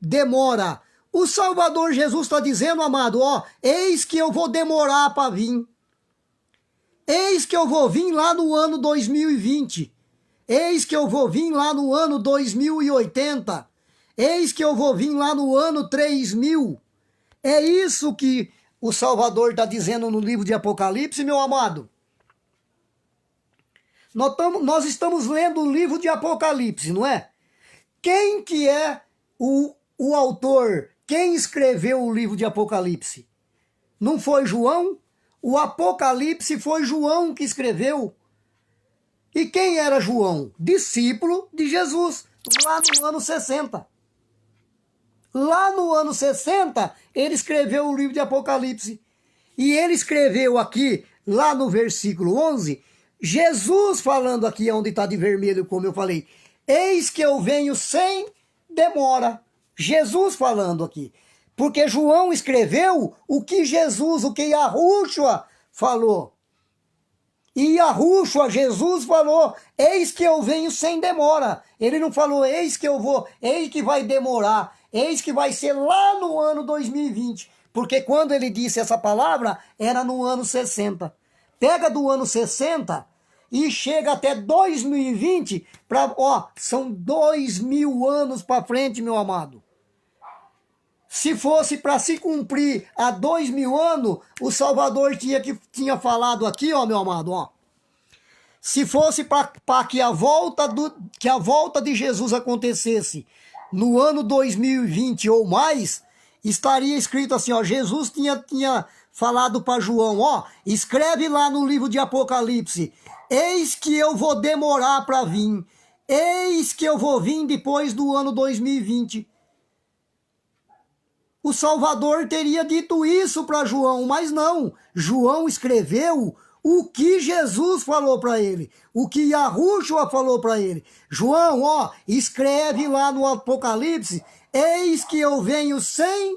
demora. O Salvador Jesus está dizendo, amado, ó, eis que eu vou demorar para vir. Eis que eu vou vir lá no ano 2020. Eis que eu vou vir lá no ano 2080. Eis que eu vou vir lá no ano 3000. É isso que o Salvador está dizendo no livro de Apocalipse, meu amado. Nós estamos lendo o livro de Apocalipse, não é? Quem que é o autor? Quem escreveu o livro de Apocalipse? Não foi João? O Apocalipse foi João que escreveu. E quem era João? Discípulo de Jesus, lá no ano 60. Lá no ano 60, ele escreveu o livro de Apocalipse. E ele escreveu aqui, lá no versículo 11, Jesus falando aqui, onde está de vermelho, como eu falei, eis que eu venho sem demora. Jesus falando aqui. Porque João escreveu o que Jesus, o que Yahushua falou. E Yahushua, Jesus falou, eis que eu venho sem demora. Ele não falou, eis que eu vou, eis que vai demorar, eis que vai ser lá no ano 2020. Porque quando ele disse essa palavra, era no ano 60. Pega do ano 60 e chega até 2020, são 2000 anos para frente, meu amado. Se fosse para se cumprir há 2000 anos, o Salvador tinha falado aqui, ó, meu amado, ó. Se fosse para que a volta de Jesus acontecesse no ano 2020 ou mais, estaria escrito assim, ó, Jesus tinha falado para João, ó, escreve lá no livro de Apocalipse, eis que eu vou demorar para vir, eis que eu vou vir depois do ano 2020. O Salvador teria dito isso para João, mas não. João escreveu o que Jesus falou para ele, o que Yahushua falou para ele. João, ó, escreve lá no Apocalipse, eis que eu venho sem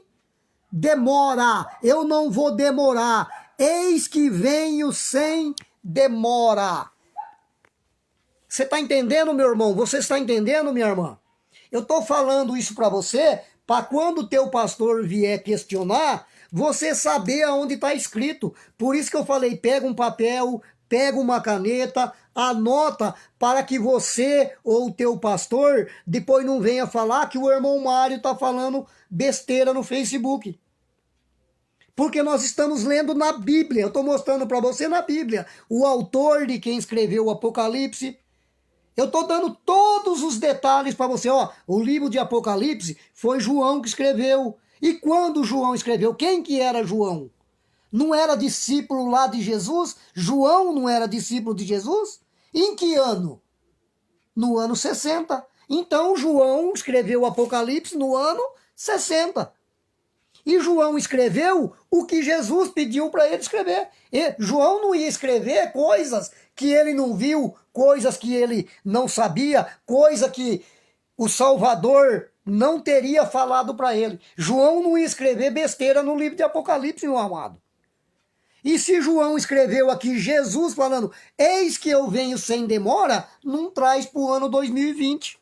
demora, eu não vou demorar, eis que venho sem demora. Você está entendendo, meu irmão? Você está entendendo, minha irmã? Eu estou falando isso para você, para quando o teu pastor vier questionar, você saber aonde está escrito. Por isso que eu falei, pega um papel, pega uma caneta, anota para que você ou o teu pastor depois não venha falar que o irmão Mário está falando besteira no Facebook. Porque nós estamos lendo na Bíblia. Eu estou mostrando para você na Bíblia o autor de quem escreveu o Apocalipse. Eu estou dando todos os detalhes para você. Ó, o livro de Apocalipse foi João que escreveu. E quando João escreveu, quem que era João? Não era discípulo lá de Jesus? João não era discípulo de Jesus? Em que ano? No ano 60. Então João escreveu o Apocalipse no ano 60. E João escreveu o que Jesus pediu para ele escrever. E João não ia escrever coisas que ele não viu, coisas que ele não sabia, coisa que o Salvador não teria falado para ele. João não ia escrever besteira no livro de Apocalipse, meu amado. E se João escreveu aqui Jesus falando, eis que eu venho sem demora, não traz para o ano 2020.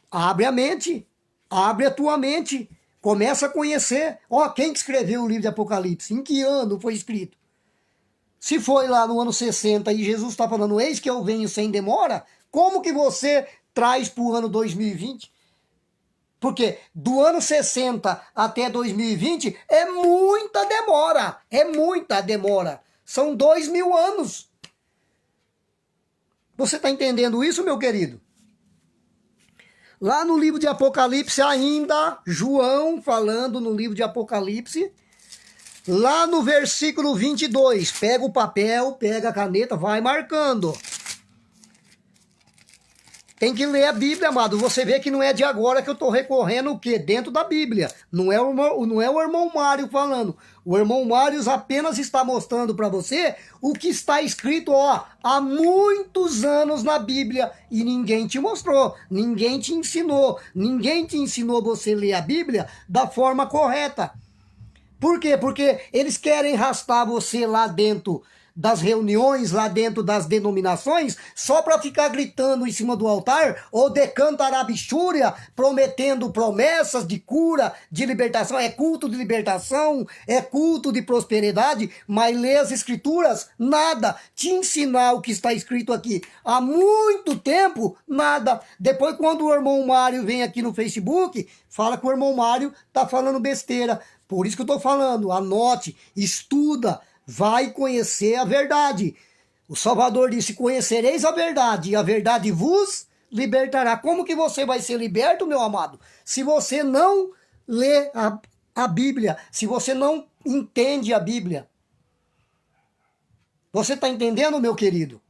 Abre a mente. Abre a tua mente, começa a conhecer. Ó, quem que escreveu o livro de Apocalipse? Em que ano foi escrito? Se foi lá no ano 60 e Jesus está falando, eis que eu venho sem demora, como que você traz para o ano 2020? Porque do ano 60 até 2020 é muita demora. É muita demora. São 2000 anos. Você está entendendo isso, meu querido? Lá no livro de Apocalipse ainda, João falando no livro de Apocalipse, lá no versículo 22, pega o papel, pega a caneta, vai marcando. Tem que ler a Bíblia, amado. Você vê que não é de agora que eu estou recorrendo o quê? Dentro da Bíblia. Não é o irmão Mário falando. O irmão Mário apenas está mostrando para você o que está escrito, ó, há muitos anos na Bíblia e ninguém te mostrou, ninguém te ensinou você ler a Bíblia da forma correta. Por quê? Porque eles querem arrastar você lá dentro das reuniões, lá dentro das denominações, só para ficar gritando em cima do altar, ou decanta arabichúria, prometendo promessas de cura, de libertação. É culto de libertação, é culto de prosperidade, mas lê as escrituras, nada. Te ensinar o que está escrito aqui há muito tempo, nada. Depois, quando o irmão Mário vem aqui no Facebook, fala que o irmão Mário está falando besteira. Por isso que eu estou falando, anote, estuda, vai conhecer a verdade. O Salvador disse, conhecereis a verdade, e a verdade vos libertará. Como que você vai ser liberto, meu amado? Se você não lê a Bíblia, se você não entende a Bíblia. Você está entendendo, meu querido?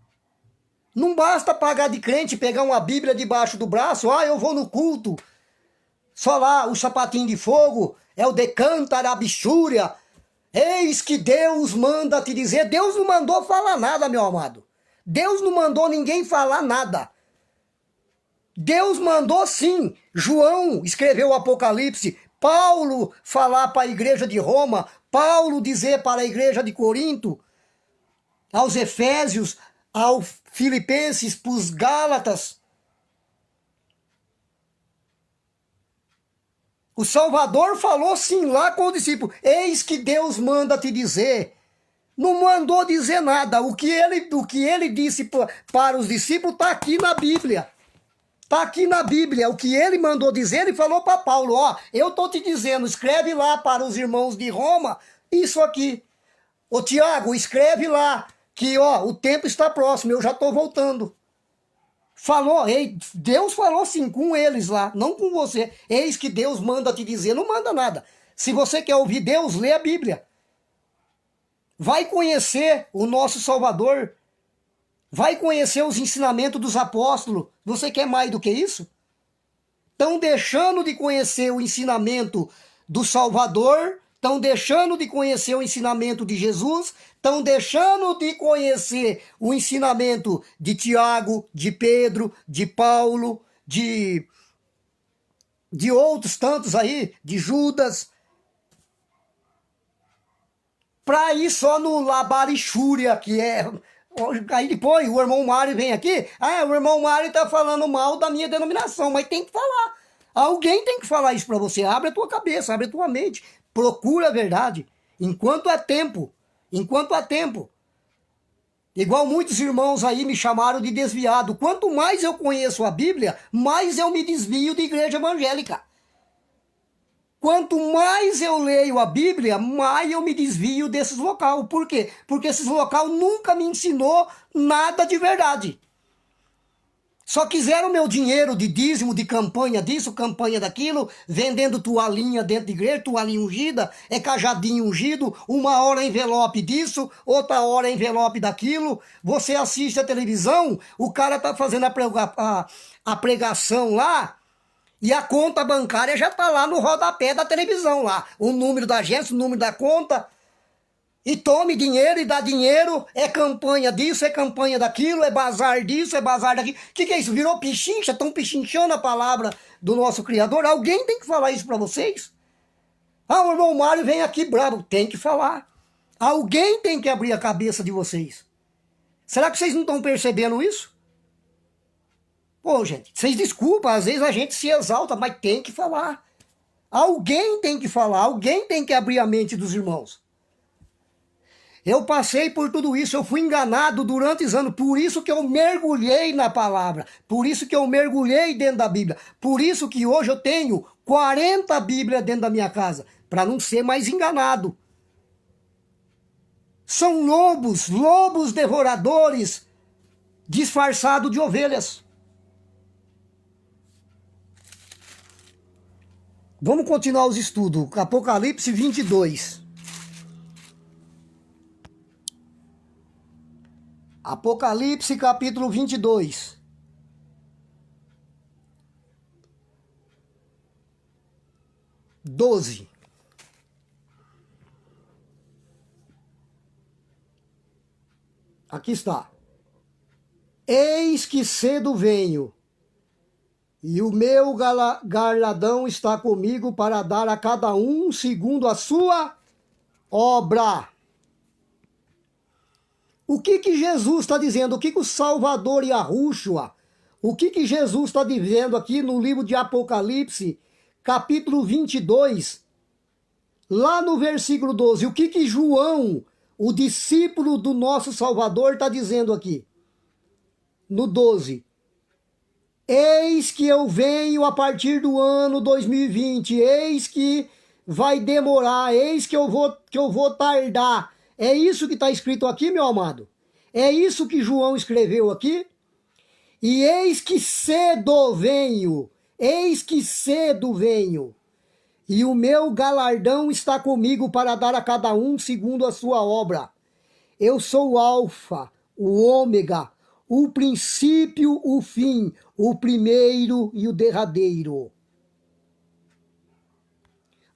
Não basta pagar de crente, pegar uma Bíblia debaixo do braço, eu vou no culto, só lá o sapatinho de fogo, é o decanta a bichúria. Eis que Deus manda te dizer. Deus não mandou falar nada, meu amado. Deus não mandou ninguém falar nada. Deus mandou sim. João escreveu o Apocalipse. Paulo falar para a igreja de Roma. Paulo dizer para a igreja de Corinto. Aos Efésios, aos Filipenses, para os Gálatas. O Salvador falou sim lá com o discípulo. Eis que Deus manda te dizer. Não mandou dizer nada. O que ele disse para os discípulos está aqui na Bíblia. Está aqui na Bíblia. O que ele mandou dizer, ele falou para Paulo. Ó, eu estou te dizendo, escreve lá para os irmãos de Roma isso aqui. Ô Tiago, escreve lá que ó, o tempo está próximo, eu já estou voltando. Falou, Deus falou sim com eles lá, não com você. Eis que Deus manda te dizer, não manda nada. Se você quer ouvir Deus, lê a Bíblia. Vai conhecer o nosso Salvador. Vai conhecer os ensinamentos dos apóstolos. Você quer mais do que isso? Estão deixando de conhecer o ensinamento do Salvador, estão deixando de conhecer o ensinamento de Jesus, estão deixando de conhecer o ensinamento de Tiago, de Pedro, de Paulo, de outros tantos aí, de Judas. Pra ir só no Labarixúria, que é... Aí depois o irmão Mário vem aqui, o irmão Mário tá falando mal da minha denominação, mas tem que falar. Alguém tem que falar isso pra você. Abre a tua cabeça, abre a tua mente. Procura a verdade. Enquanto há tempo. Enquanto há tempo. Igual muitos irmãos aí me chamaram de desviado. Quanto mais eu conheço a Bíblia, mais eu me desvio de igreja evangélica. Quanto mais eu leio a Bíblia, mais eu me desvio desses locais. Por quê? Porque esses locais nunca me ensinou nada de verdade. Só quiseram meu dinheiro de dízimo, de campanha disso, campanha daquilo, vendendo toalhinha dentro de igreja, toalhinha ungida, cajadinho ungido, uma hora envelope disso, outra hora envelope daquilo. Você assiste a televisão, o cara tá fazendo a pregação lá, e a conta bancária já tá lá no rodapé da televisão lá. O número da agência, o número da conta. E tome dinheiro e dá dinheiro, é campanha disso, é campanha daquilo, é bazar disso, é bazar daquilo. O que é isso? Virou pichincha? Estão pichinchando a palavra do nosso Criador? Alguém tem que falar isso para vocês? O irmão Mário vem aqui bravo. Tem que falar. Alguém tem que abrir a cabeça de vocês. Será que vocês não estão percebendo isso? Pô, gente, vocês desculpam, às vezes a gente se exalta, mas tem que falar. Alguém tem que falar, alguém tem que abrir a mente dos irmãos. Eu passei por tudo isso, eu fui enganado durante os anos, por isso que eu mergulhei na palavra, por isso que eu mergulhei dentro da Bíblia, por isso que hoje eu tenho 40 Bíblias dentro da minha casa, para não ser mais enganado. São lobos devoradores, disfarçados de ovelhas. Vamos continuar os estudos, Apocalipse 22. Apocalipse capítulo 22. Aqui está. Eis que cedo venho, e o meu galardão está comigo para dar a cada um segundo a sua obra. O que Jesus está dizendo? O que o Salvador Yahushua, o que Jesus está dizendo aqui no livro de Apocalipse, capítulo 22, lá no versículo 12, o que João, o discípulo do nosso Salvador, está dizendo aqui? No 12. Eis que eu venho a partir do ano 2020, eis que vai demorar, eis que eu vou tardar. É isso que está escrito aqui, meu amado? É isso que João escreveu aqui? E eis que cedo venho, e o meu galardão está comigo para dar a cada um segundo a sua obra. Eu sou o Alfa, o Ômega, o princípio, o fim, o primeiro e o derradeiro.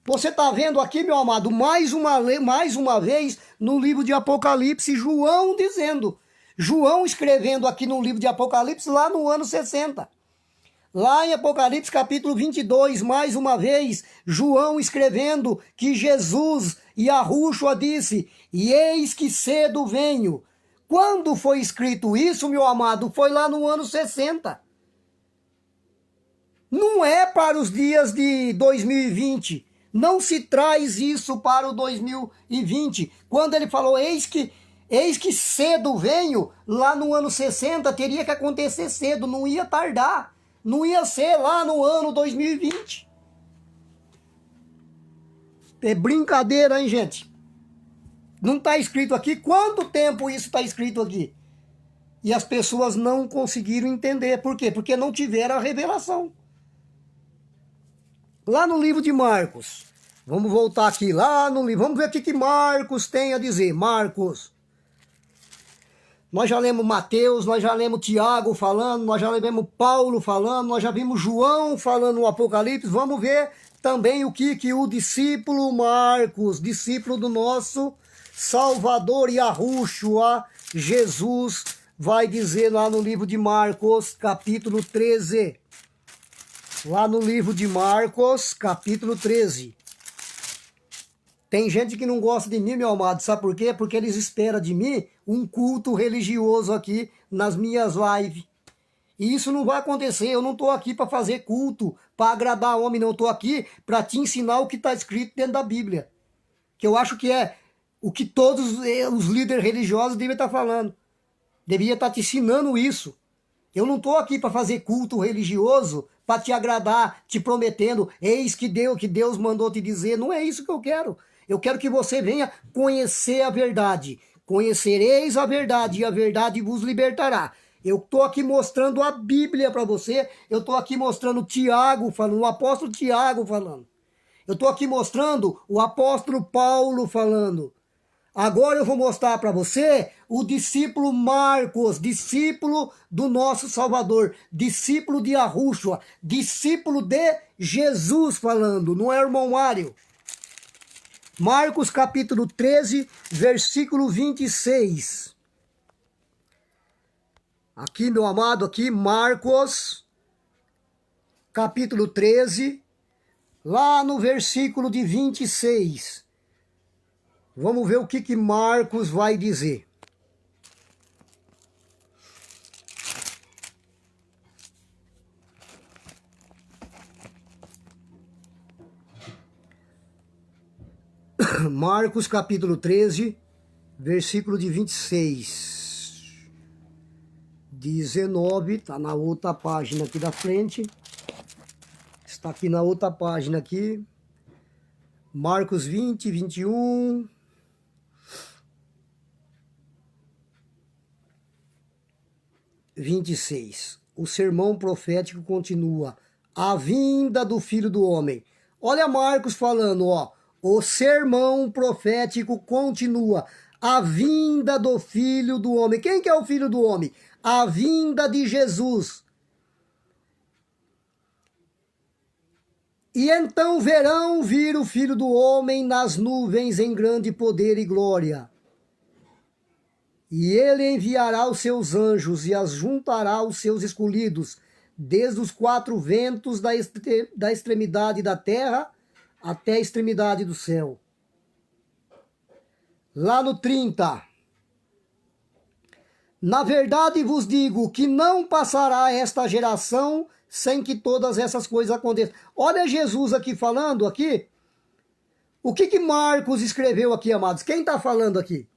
Você está vendo aqui, meu amado, mais uma vez no livro de Apocalipse, João dizendo, João escrevendo aqui no livro de Apocalipse lá no ano 60. Lá em Apocalipse capítulo 22, mais uma vez, João escrevendo que Jesus, Yahushua disse, e eis que cedo venho. Quando foi escrito isso, meu amado, foi lá no ano 60. Não é para os dias de 2020. Não se traz isso para o 2020. Quando ele falou, eis que cedo venho, lá no ano 60, teria que acontecer cedo, não ia tardar. Não ia ser lá no ano 2020. É brincadeira, hein, gente? Não está escrito aqui. Quanto tempo isso está escrito aqui? E as pessoas não conseguiram entender. Por quê? Porque não tiveram a revelação. Lá no livro de Marcos, vamos voltar aqui, lá no livro, vamos ver o que Marcos tem a dizer. Marcos, nós já lemos Mateus, nós já lemos Tiago falando, nós já lemos Paulo falando, nós já vimos João falando no Apocalipse. Vamos ver também o que o discípulo Marcos, discípulo do nosso Salvador Yahushua, Jesus, vai dizer lá no livro de Marcos, capítulo 13. Lá no livro de Marcos, capítulo 13. Tem gente que não gosta de mim, meu amado, sabe por quê? Porque eles esperam de mim um culto religioso aqui nas minhas lives. E isso não vai acontecer, eu não estou aqui para fazer culto, para agradar homem, não, estou aqui para te ensinar o que está escrito dentro da Bíblia. Que eu acho que é o que todos os líderes religiosos devem estar falando. Devia estar te ensinando isso. Eu não estou aqui para fazer culto religioso, para te agradar, te prometendo, eis que Deus mandou te dizer. Não é isso que eu quero. Eu quero que você venha conhecer a verdade. Conhecereis a verdade e a verdade vos libertará. Eu estou aqui mostrando a Bíblia para você. Eu estou aqui mostrando Tiago falando, o apóstolo Tiago falando. Eu estou aqui mostrando o apóstolo Paulo falando. Agora eu vou mostrar para você o discípulo Marcos, discípulo do nosso Salvador, discípulo de Yahushua, discípulo de Jesus falando, não é irmão Mário. Marcos capítulo 13, versículo 26. Aqui, meu amado, aqui, Marcos, capítulo 13, lá no versículo de 26. Vamos ver o que Marcos vai dizer. Marcos capítulo 13, versículo de 26. 19, está na outra página aqui da frente. Está aqui na outra página aqui. Marcos 20, 21. O sermão profético continua. A vinda do Filho do Homem. Olha Marcos falando, ó. O sermão profético continua. A vinda do Filho do Homem. Quem que é o Filho do Homem? A vinda de Jesus. E então verão vir o Filho do Homem nas nuvens em grande poder e glória. E ele enviará os seus anjos e as juntará os seus escolhidos, desde os quatro ventos da extremidade da terra até a extremidade do céu. Lá no 30. Na verdade vos digo que não passará esta geração sem que todas essas coisas aconteçam. Olha Jesus aqui falando aqui. O que Marcos escreveu aqui, amados? Quem está falando aqui?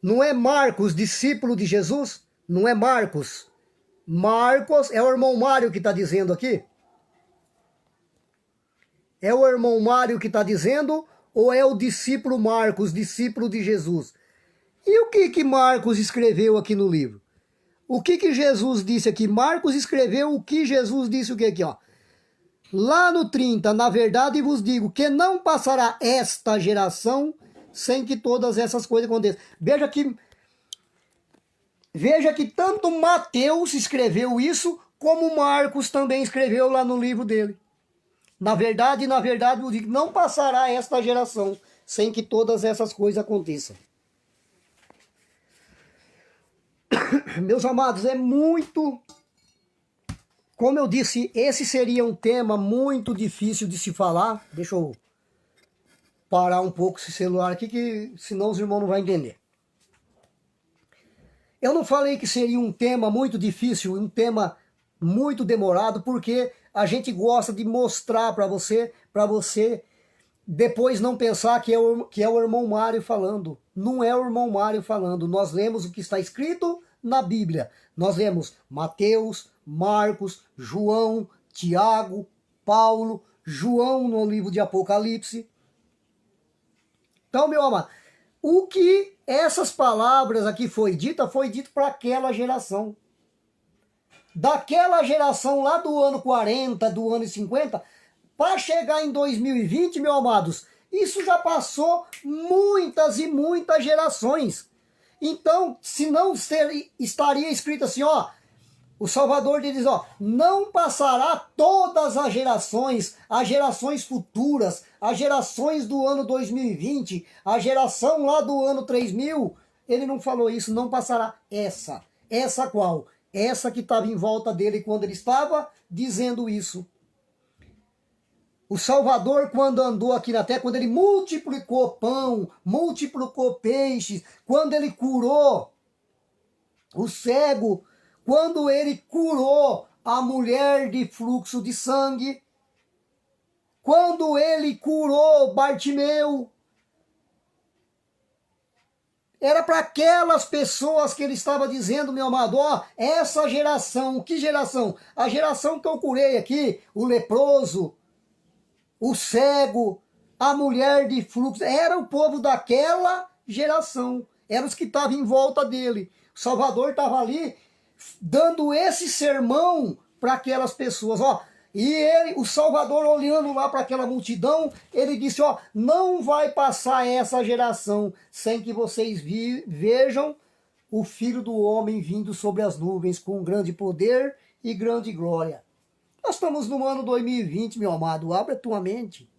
Não é Marcos, discípulo de Jesus? Não é Marcos. Marcos é o irmão Mário que está dizendo aqui? É o irmão Mário que está dizendo ou é o discípulo Marcos, discípulo de Jesus? E o que Marcos escreveu aqui no livro? O que Jesus disse aqui? Marcos escreveu o que Jesus disse o que aqui, ó. Lá no 30, na verdade vos digo que não passará esta geração sem que todas essas coisas aconteçam. Veja que tanto Mateus escreveu isso, como Marcos também escreveu lá no livro dele. Na verdade, eu digo, não passará esta geração sem que todas essas coisas aconteçam. Meus amados, é muito... Como eu disse, esse seria um tema muito difícil de se falar. Deixa eu parar um pouco esse celular aqui, que senão os irmãos não vão entender. Eu não falei que seria um tema muito difícil, um tema muito demorado, porque a gente gosta de mostrar para você depois não pensar que é o irmão Mário falando. Não é o irmão Mário falando. Nós lemos o que está escrito na Bíblia. Nós lemos Mateus, Marcos, João, Tiago, Paulo, João no livro de Apocalipse. Então, meu amado, o que essas palavras aqui foi dito para aquela geração. Daquela geração lá do ano 40, do ano 50, para chegar em 2020, meus amados, isso já passou muitas e muitas gerações. Então, se não estaria escrito assim, ó, o Salvador diz, ó, não passará todas as gerações futuras, as gerações do ano 2020, a geração lá do ano 3000, ele não falou isso, não passará essa. Essa qual? Essa que estava em volta dele quando ele estava dizendo isso. O Salvador, quando andou aqui na terra, quando ele multiplicou pão, multiplicou peixes, quando ele curou o cego, quando ele curou a mulher de fluxo de sangue, quando ele curou Bartimeu, era para aquelas pessoas que ele estava dizendo, meu amado, ó, essa geração, que geração? A geração que eu curei aqui, o leproso, o cego, a mulher de fluxo, era o povo daquela geração, eram os que estavam em volta dele. O Salvador estava ali dando esse sermão para aquelas pessoas, ó. E ele, o Salvador, olhando lá para aquela multidão, ele disse, ó, não vai passar essa geração sem que vocês vejam o Filho do Homem vindo sobre as nuvens com grande poder e grande glória. Nós estamos no ano 2020, meu amado, abre a tua mente,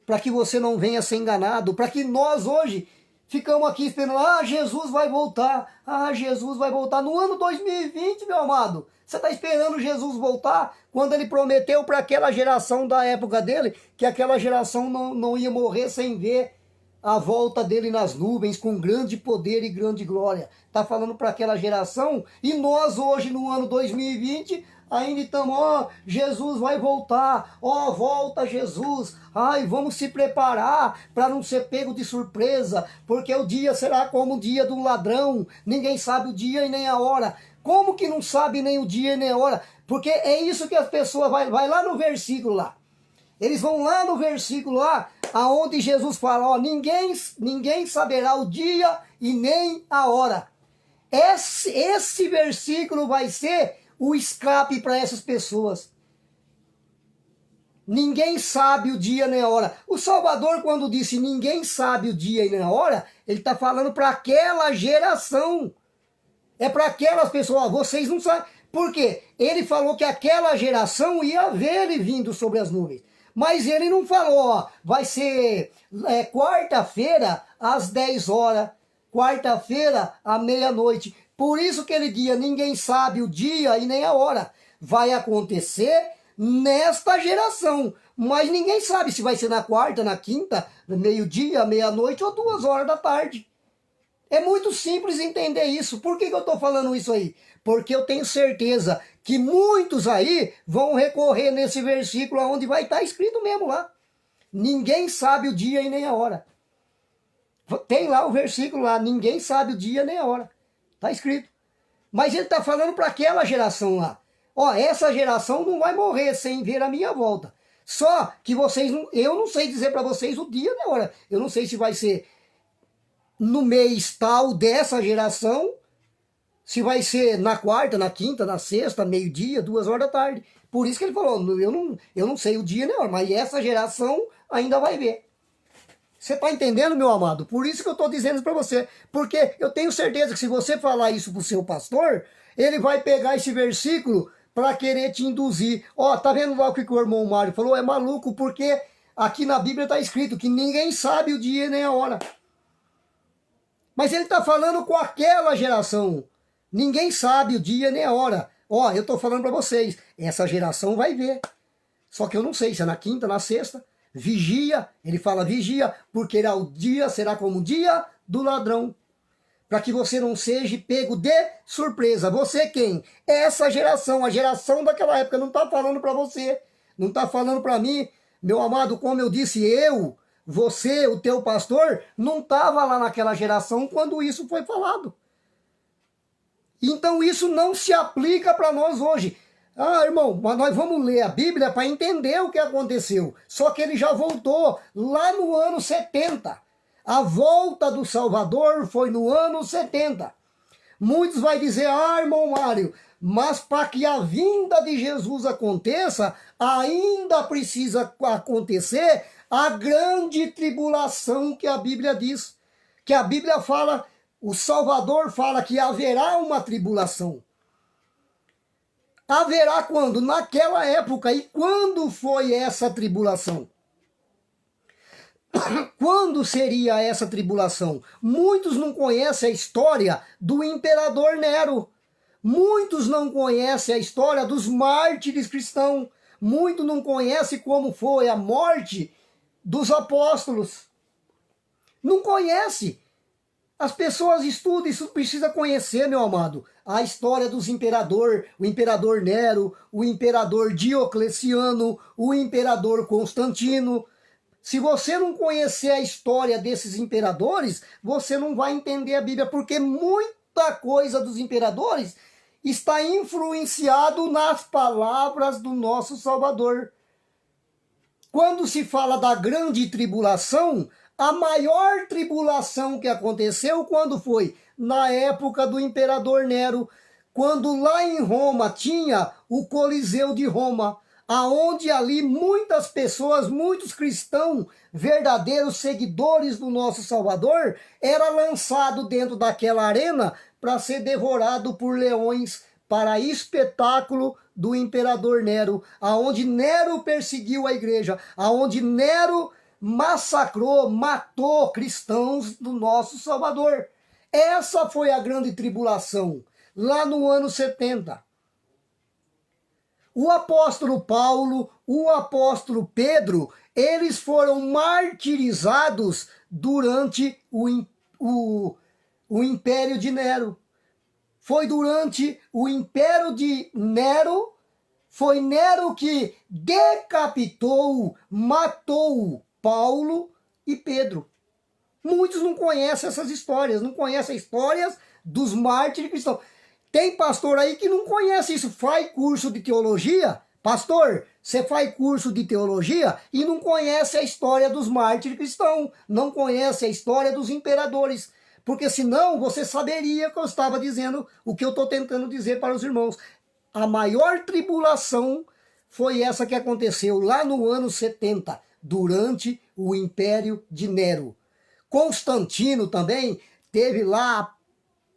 para que você não venha ser enganado, para que nós hoje ficamos aqui esperando, Jesus vai voltar, Jesus vai voltar. No ano 2020, meu amado, você está esperando Jesus voltar? Quando ele prometeu para aquela geração da época dele, que aquela geração não ia morrer sem ver a volta dele nas nuvens, com grande poder e grande glória. Está falando para aquela geração, e nós hoje, no ano 2020, ainda estamos, ó, Jesus vai voltar, ó, volta Jesus, ai, vamos se preparar para não ser pego de surpresa, porque o dia será como o dia do ladrão, ninguém sabe o dia e nem a hora. Como que não sabe nem o dia e nem a hora? Porque é isso que as pessoas, vai lá no versículo lá, eles vão lá no versículo lá, aonde Jesus fala, ó, ninguém saberá o dia e nem a hora. Esse versículo vai ser o escape para essas pessoas. Ninguém sabe o dia nem a hora. O Salvador, quando disse ninguém sabe o dia e nem a hora, ele está falando para aquela geração. É para aquelas pessoas, vocês não sabem. Por quê? Ele falou que aquela geração ia ver ele vindo sobre as nuvens. Mas ele não falou, ó, vai ser quarta-feira às 10 horas, quarta-feira à meia-noite. Por isso que ele diz, ninguém sabe o dia e nem a hora. Vai acontecer nesta geração. Mas ninguém sabe se vai ser na quarta, na quinta, meio-dia, meia-noite ou 2 horas da tarde. É muito simples entender isso. Por que eu estou falando isso aí? Porque eu tenho certeza que muitos aí vão recorrer nesse versículo onde vai estar escrito mesmo lá. Ninguém sabe o dia e nem a hora. Tem lá o versículo lá, ninguém sabe o dia nem a hora. Está escrito. Mas ele está falando para aquela geração lá. Ó, essa geração não vai morrer sem ver a minha volta. Só que vocês, eu não sei dizer para vocês o dia nem a hora. Eu não sei se vai ser no mês tal dessa geração, se vai ser na quarta, na quinta, na sexta, meio-dia, 2 horas da tarde. Por isso que ele falou, eu não sei o dia nem a hora, mas essa geração ainda vai ver. Você está entendendo, meu amado? Por isso que eu estou dizendo isso para você. Porque eu tenho certeza que se você falar isso para o seu pastor, ele vai pegar esse versículo para querer te induzir. Ó, tá vendo lá o que o irmão Mário falou? É maluco, porque aqui na Bíblia está escrito que ninguém sabe o dia nem a hora. Mas ele está falando com aquela geração. Ninguém sabe o dia nem a hora. Ó, eu estou falando para vocês, essa geração vai ver. Só que eu não sei se é na quinta, na sexta. Vigia, ele fala vigia, porque o dia será como o dia do ladrão. Para que você não seja pego de surpresa. Você quem? Essa geração, a geração daquela época. Não está falando para você, não está falando para mim. Meu amado, como eu disse, você, o teu pastor, não estava lá naquela geração quando isso foi falado. Então isso não se aplica para nós hoje. Irmão, mas nós vamos ler a Bíblia para entender o que aconteceu. Só que ele já voltou lá no ano 70. A volta do Salvador foi no ano 70. Muitos vão dizer, irmão Mário, mas para que a vinda de Jesus aconteça, ainda precisa acontecer a grande tribulação que a Bíblia diz. Que a Bíblia fala, o Salvador fala que haverá uma tribulação. Haverá quando? Naquela época. E quando foi essa tribulação? Quando seria essa tribulação? Muitos não conhecem a história do imperador Nero. Muitos não conhecem a história dos mártires cristãos. Muito não conhece como foi a morte dos apóstolos. Não conhece. As pessoas estudam, isso precisa conhecer, meu amado. A história dos imperadores, o imperador Nero, o imperador Diocleciano, o imperador Constantino. Se você não conhecer a história desses imperadores, você não vai entender a Bíblia, porque muita coisa dos imperadores está influenciado nas palavras do nosso Salvador. Quando se fala da grande tribulação, a maior tribulação que aconteceu quando foi? Na época do imperador Nero, quando lá em Roma tinha o Coliseu de Roma, aonde ali muitas pessoas, muitos cristãos, verdadeiros seguidores do nosso Salvador, era lançado dentro daquela arena para ser devorado por leões, para espetáculo do imperador Nero, aonde Nero perseguiu a igreja, aonde Nero massacrou, matou cristãos do nosso Salvador. Essa foi a grande tribulação, lá no ano 70. O apóstolo Paulo, o apóstolo Pedro, eles foram martirizados durante o império de Nero. Foi durante o império de Nero, foi Nero que decapitou, matou Paulo e Pedro. Muitos não conhecem essas histórias, não conhecem as histórias dos mártires cristãos. Tem pastor aí que não conhece isso, faz curso de teologia. Pastor, você faz curso de teologia e não conhece a história dos mártires cristãos, não conhece a história dos imperadores. Porque senão você saberia que eu estava dizendo o que eu estou tentando dizer para os irmãos. A maior tribulação foi essa que aconteceu lá no ano 70, durante o Império de Nero. Constantino também teve lá,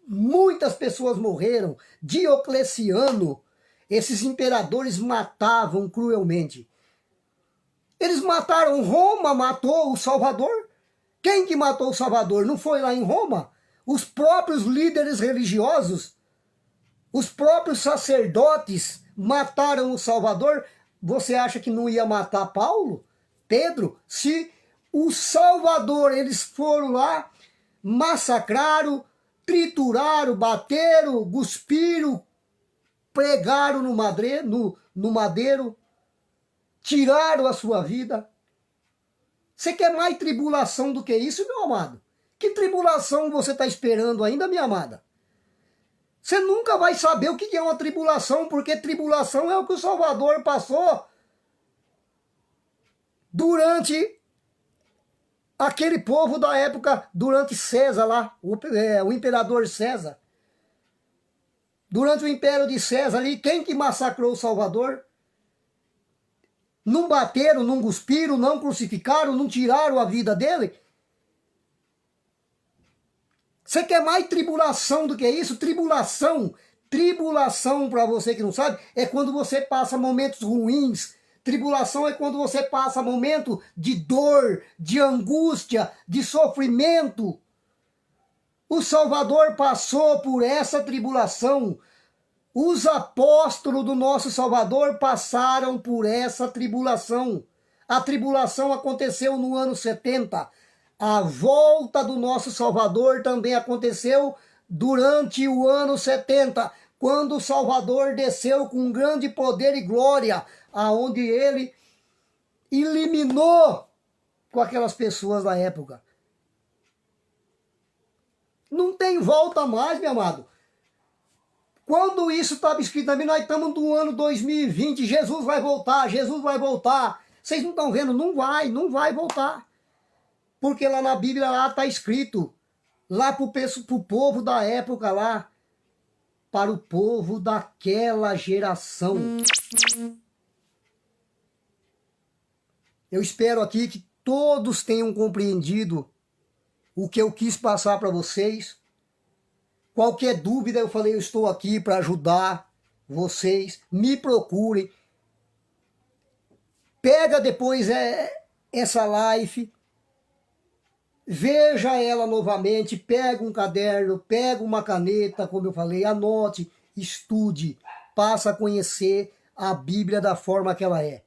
muitas pessoas morreram. Diocleciano, esses imperadores matavam cruelmente. Eles mataram Roma, matou o Salvador. Quem que matou o Salvador? Não foi lá em Roma? Os próprios líderes religiosos, os próprios sacerdotes mataram o Salvador. Você acha que não ia matar Paulo? Pedro? Se o Salvador, eles foram lá, massacraram, trituraram, bateram, cuspiram, pregaram no madeiro, tiraram a sua vida. Você quer mais tribulação do que isso, meu amado? Que tribulação você está esperando ainda, minha amada? Você nunca vai saber o que é uma tribulação, porque tribulação é o que o Salvador passou durante aquele povo da época, durante César lá, o imperador César. Durante o império de César ali, quem que massacrou o Salvador? Não bateram, não cuspiram, não crucificaram, não tiraram a vida dele? Você quer mais tribulação do que isso? Tribulação, para você que não sabe, é quando você passa momentos ruins. Tribulação é quando você passa momento de dor, de angústia, de sofrimento. O Salvador passou por essa tribulação. Os apóstolos do nosso Salvador passaram por essa tribulação. A tribulação aconteceu no ano 70. A volta do nosso Salvador também aconteceu durante o ano 70, quando o Salvador desceu com grande poder e glória, aonde ele eliminou com aquelas pessoas da época. Não tem volta mais, meu amado. Quando isso estava escrito na Bíblia, nós estamos no ano 2020, Jesus vai voltar, Jesus vai voltar. Vocês não estão vendo? Não vai voltar. Porque lá na Bíblia lá está escrito, lá para o povo da época lá, para o povo daquela geração. Eu espero aqui que todos tenham compreendido o que eu quis passar para vocês. Qualquer dúvida, eu falei, eu estou aqui para ajudar vocês. Me procurem. Pega depois essa live, veja ela novamente, pega um caderno, pega uma caneta, como eu falei, anote, estude, passa a conhecer a Bíblia da forma que ela é.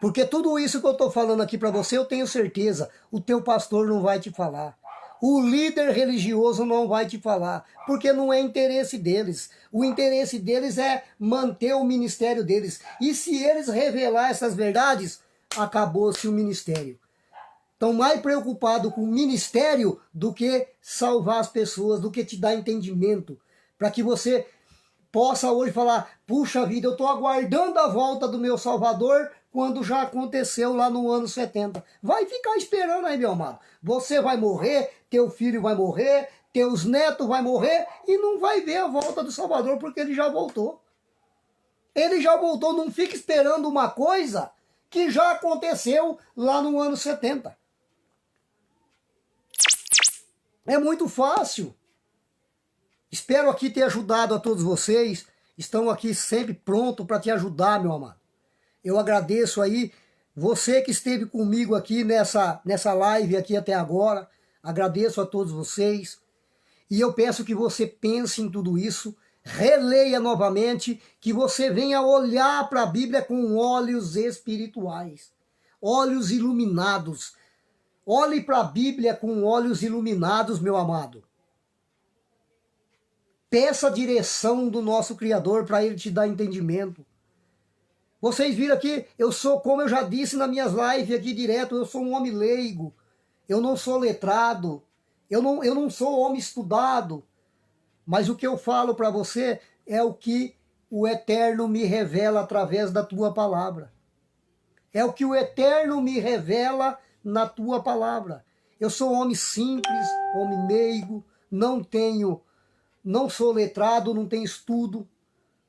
Porque tudo isso que eu estou falando aqui para você, eu tenho certeza, o teu pastor não vai te falar. O líder religioso não vai te falar, porque não é interesse deles. O interesse deles é manter o ministério deles. E se eles revelar essas verdades, acabou-se o ministério. Estão mais preocupados com o ministério do que salvar as pessoas, do que te dar entendimento. Para que você possa hoje falar, puxa vida, eu estou aguardando a volta do meu Salvador quando já aconteceu lá no ano 70. Vai ficar esperando aí, meu amado. Você vai morrer, teu filho vai morrer, teus netos vão morrer e não vai ver a volta do Salvador porque ele já voltou. Ele já voltou, não fica esperando uma coisa que já aconteceu lá no ano 70. É muito fácil. Espero aqui ter ajudado a todos vocês. Estão aqui sempre pronto para te ajudar, meu amado. Eu agradeço aí você que esteve comigo aqui nessa live aqui até agora. Agradeço a todos vocês. E eu peço que você pense em tudo isso, releia novamente, que você venha olhar para a Bíblia com olhos espirituais, olhos iluminados. Olhe para a Bíblia com olhos iluminados, meu amado. Peça a direção do nosso Criador para Ele te dar entendimento. Vocês viram aqui, eu sou, como eu já disse nas minhas lives aqui direto, eu sou um homem leigo. Eu não sou letrado. Eu não sou homem estudado. Mas o que eu falo para você é o que o Eterno me revela através da tua palavra. É o que o Eterno me revela na tua palavra. Eu sou homem simples, homem meigo, não sou letrado, não tenho estudo,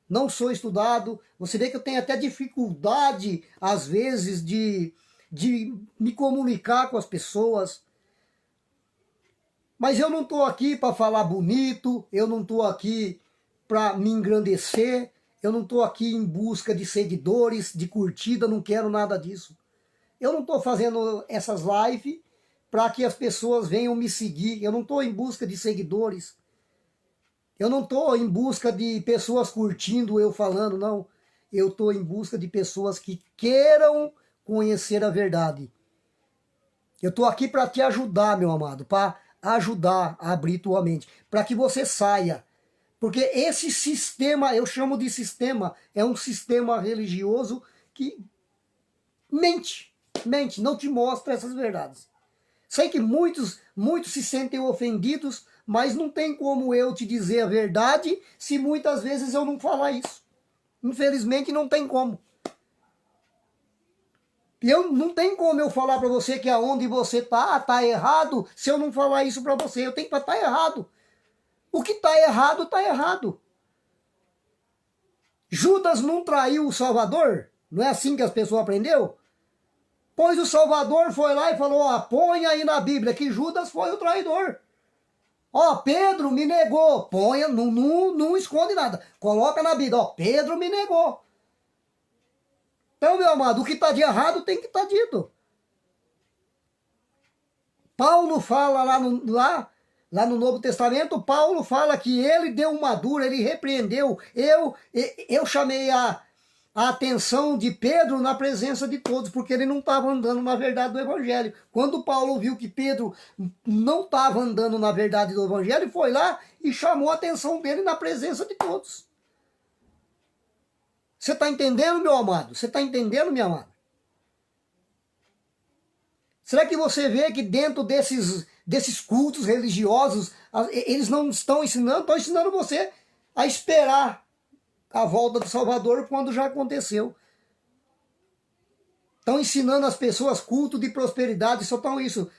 não sou estudado. Você vê que eu tenho até dificuldade, às vezes, de me comunicar com as pessoas. Mas eu não estou aqui para falar bonito, eu não estou aqui para me engrandecer, eu não estou aqui em busca de seguidores, de curtida, não quero nada disso. Eu não estou fazendo essas lives para que as pessoas venham me seguir, eu não estou em busca de seguidores. Eu não estou em busca de pessoas curtindo eu falando, não. Eu estou em busca de pessoas que queiram conhecer a verdade. Eu estou aqui para te ajudar, meu amado, para ajudar a abrir tua mente, para que você saia. Porque esse sistema, eu chamo de sistema, é um sistema religioso que mente, não te mostra essas verdades. Sei que muitos se sentem ofendidos, mas não tem como eu te dizer a verdade se muitas vezes eu não falar isso. Infelizmente não tem como. Não tem como eu falar para você que aonde você tá errado, se eu não falar isso para você. Eu tenho que estar errado. O que está errado, está errado. Judas não traiu o Salvador? Não é assim que as pessoas aprendeu? Pois o Salvador foi lá e falou, ó, põe aí na Bíblia que Judas foi o traidor. Ó, Pedro me negou. Põe, não esconde nada. Coloca na Bíblia, ó, Pedro me negou. Então, meu amado, o que está de errado tem que estar dito. Paulo fala lá no Novo Testamento, Paulo fala que ele deu uma dura, ele repreendeu. Eu chamei a atenção de Pedro na presença de todos, porque ele não estava andando na verdade do Evangelho. Quando Paulo viu que Pedro não estava andando na verdade do Evangelho, foi lá e chamou a atenção dele na presença de todos. Você está entendendo, meu amado? Você está entendendo, minha amada? Será que você vê que dentro desses cultos religiosos, eles não estão ensinando você a esperar a volta do Salvador quando já aconteceu. Estão ensinando as pessoas culto de prosperidade, só estão isso.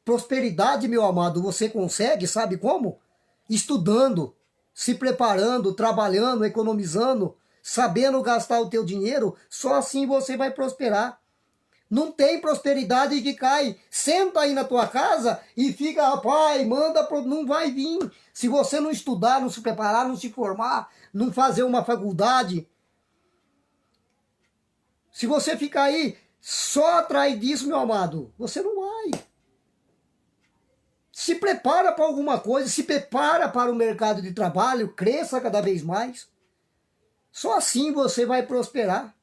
Prosperidade, meu amado, você consegue, sabe como? Estudando, se preparando, trabalhando, economizando, sabendo gastar o teu dinheiro, só assim você vai prosperar. Não tem prosperidade que cai. Senta aí na tua casa e fica, rapaz, não vai vir. Se você não estudar, não se preparar, não se formar, não fazer uma faculdade. Se você ficar aí só atrás disso, meu amado, você não vai. Se prepara para alguma coisa, se prepara para o mercado de trabalho, cresça cada vez mais. Só assim você vai prosperar.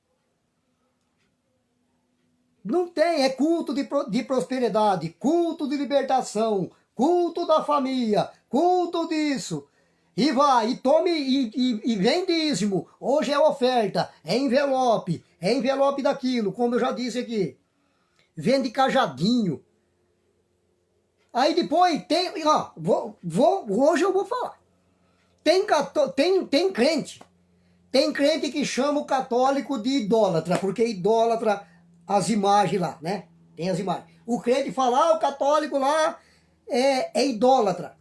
Não tem, é culto de prosperidade, culto de libertação, culto da família, culto disso. E vai, e tome, e vem dízimo. Hoje é oferta, é envelope daquilo, como eu já disse aqui. Vende cajadinho. Aí depois tem, ó, hoje eu vou falar. Tem crente que chama o católico de idólatra, porque idólatra as imagens lá, né? Tem as imagens. O crente fala, o católico lá é idólatra.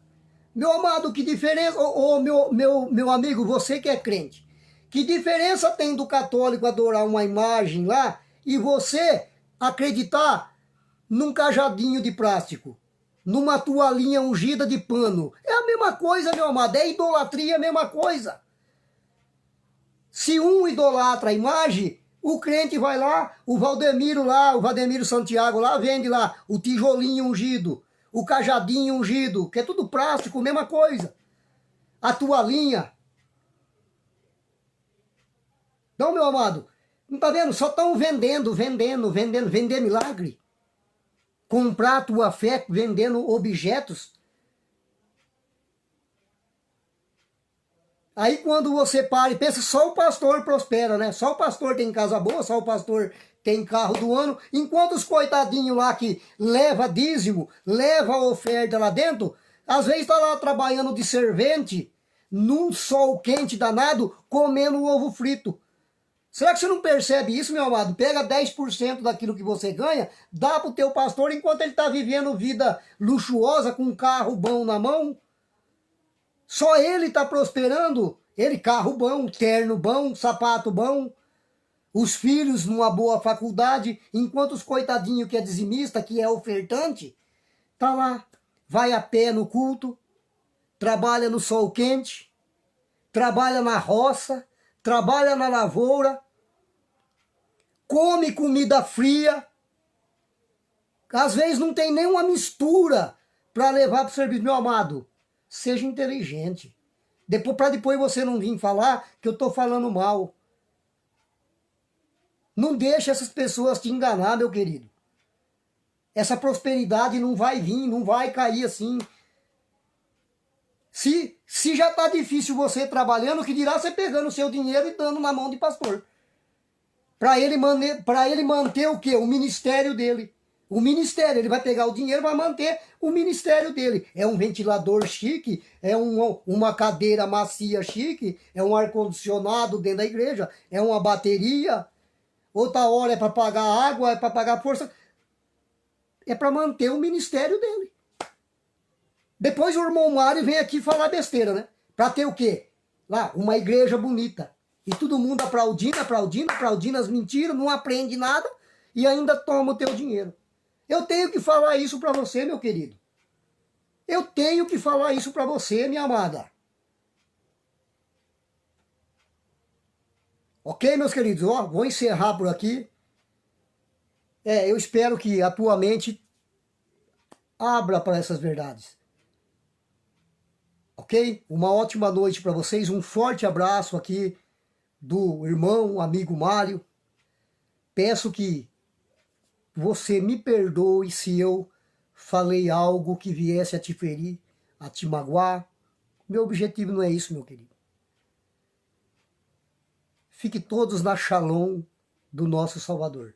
Meu amado, que diferença, meu amigo, você que é crente, que diferença tem do católico adorar uma imagem lá e você acreditar num cajadinho de plástico, numa toalhinha ungida de pano? É a mesma coisa, meu amado, é idolatria, a mesma coisa. Se um idolatra a imagem, o crente vai lá, o Valdemiro Santiago lá, vende lá o tijolinho ungido, o cajadinho ungido, que é tudo plástico, mesma coisa. A toalhinha. Então, meu amado, não tá vendo? Só estão vendendo milagre. Comprar a tua fé vendendo objetos. Aí quando você para e pensa, só o pastor prospera, né? Só o pastor tem casa boa, só o pastor tem carro do ano, enquanto os coitadinhos lá que leva dízimo, leva oferta lá dentro, às vezes está lá trabalhando de servente, num sol quente danado, comendo ovo frito. Será que você não percebe isso, meu amado? Pega 10% daquilo que você ganha, dá para o teu pastor enquanto ele está vivendo vida luxuosa, com um carro bom na mão. Só ele está prosperando. Ele, carro bom, terno bom, sapato bom, os filhos numa boa faculdade, enquanto os coitadinhos que é dizimista, que é ofertante, tá lá, vai a pé no culto, trabalha no sol quente, trabalha na roça, trabalha na lavoura, come comida fria, às vezes não tem nenhuma mistura para levar para o serviço. Meu amado, seja inteligente. Para depois você não vir falar que eu estou falando mal. Não deixe essas pessoas te enganar, meu querido. Essa prosperidade não vai vir, não vai cair assim. Se já está difícil você trabalhando, que dirá você pegando o seu dinheiro e dando na mão de pastor. Para ele manter o quê? O ministério dele. O ministério, ele vai pegar o dinheiro e vai manter o ministério dele. É um ventilador chique, é uma cadeira macia chique, é um ar-condicionado dentro da igreja, é uma bateria. Outra hora é para pagar água, é para pagar força. É para manter o ministério dele. Depois o irmão Mário vem aqui falar besteira, né? Para ter o quê? Lá, uma igreja bonita. E todo mundo aplaudindo as mentiras, não aprende nada e ainda toma o teu dinheiro. Eu tenho que falar isso para você, meu querido. Eu tenho que falar isso para você, minha amada. Ok, meus queridos? Ó, vou encerrar por aqui. Eu espero que a tua mente abra para essas verdades. Ok? Uma ótima noite para vocês. Um forte abraço aqui do irmão, amigo Mário. Peço que você me perdoe se eu falei algo que viesse a te ferir, a te magoar. Meu objetivo não é isso, meu querido. Fique todos na Shalom do nosso Salvador.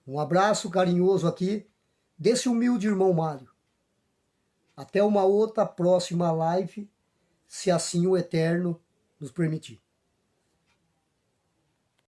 Um abraço carinhoso aqui desse humilde irmão Mário. Até uma outra próxima live, se assim o Eterno nos permitir.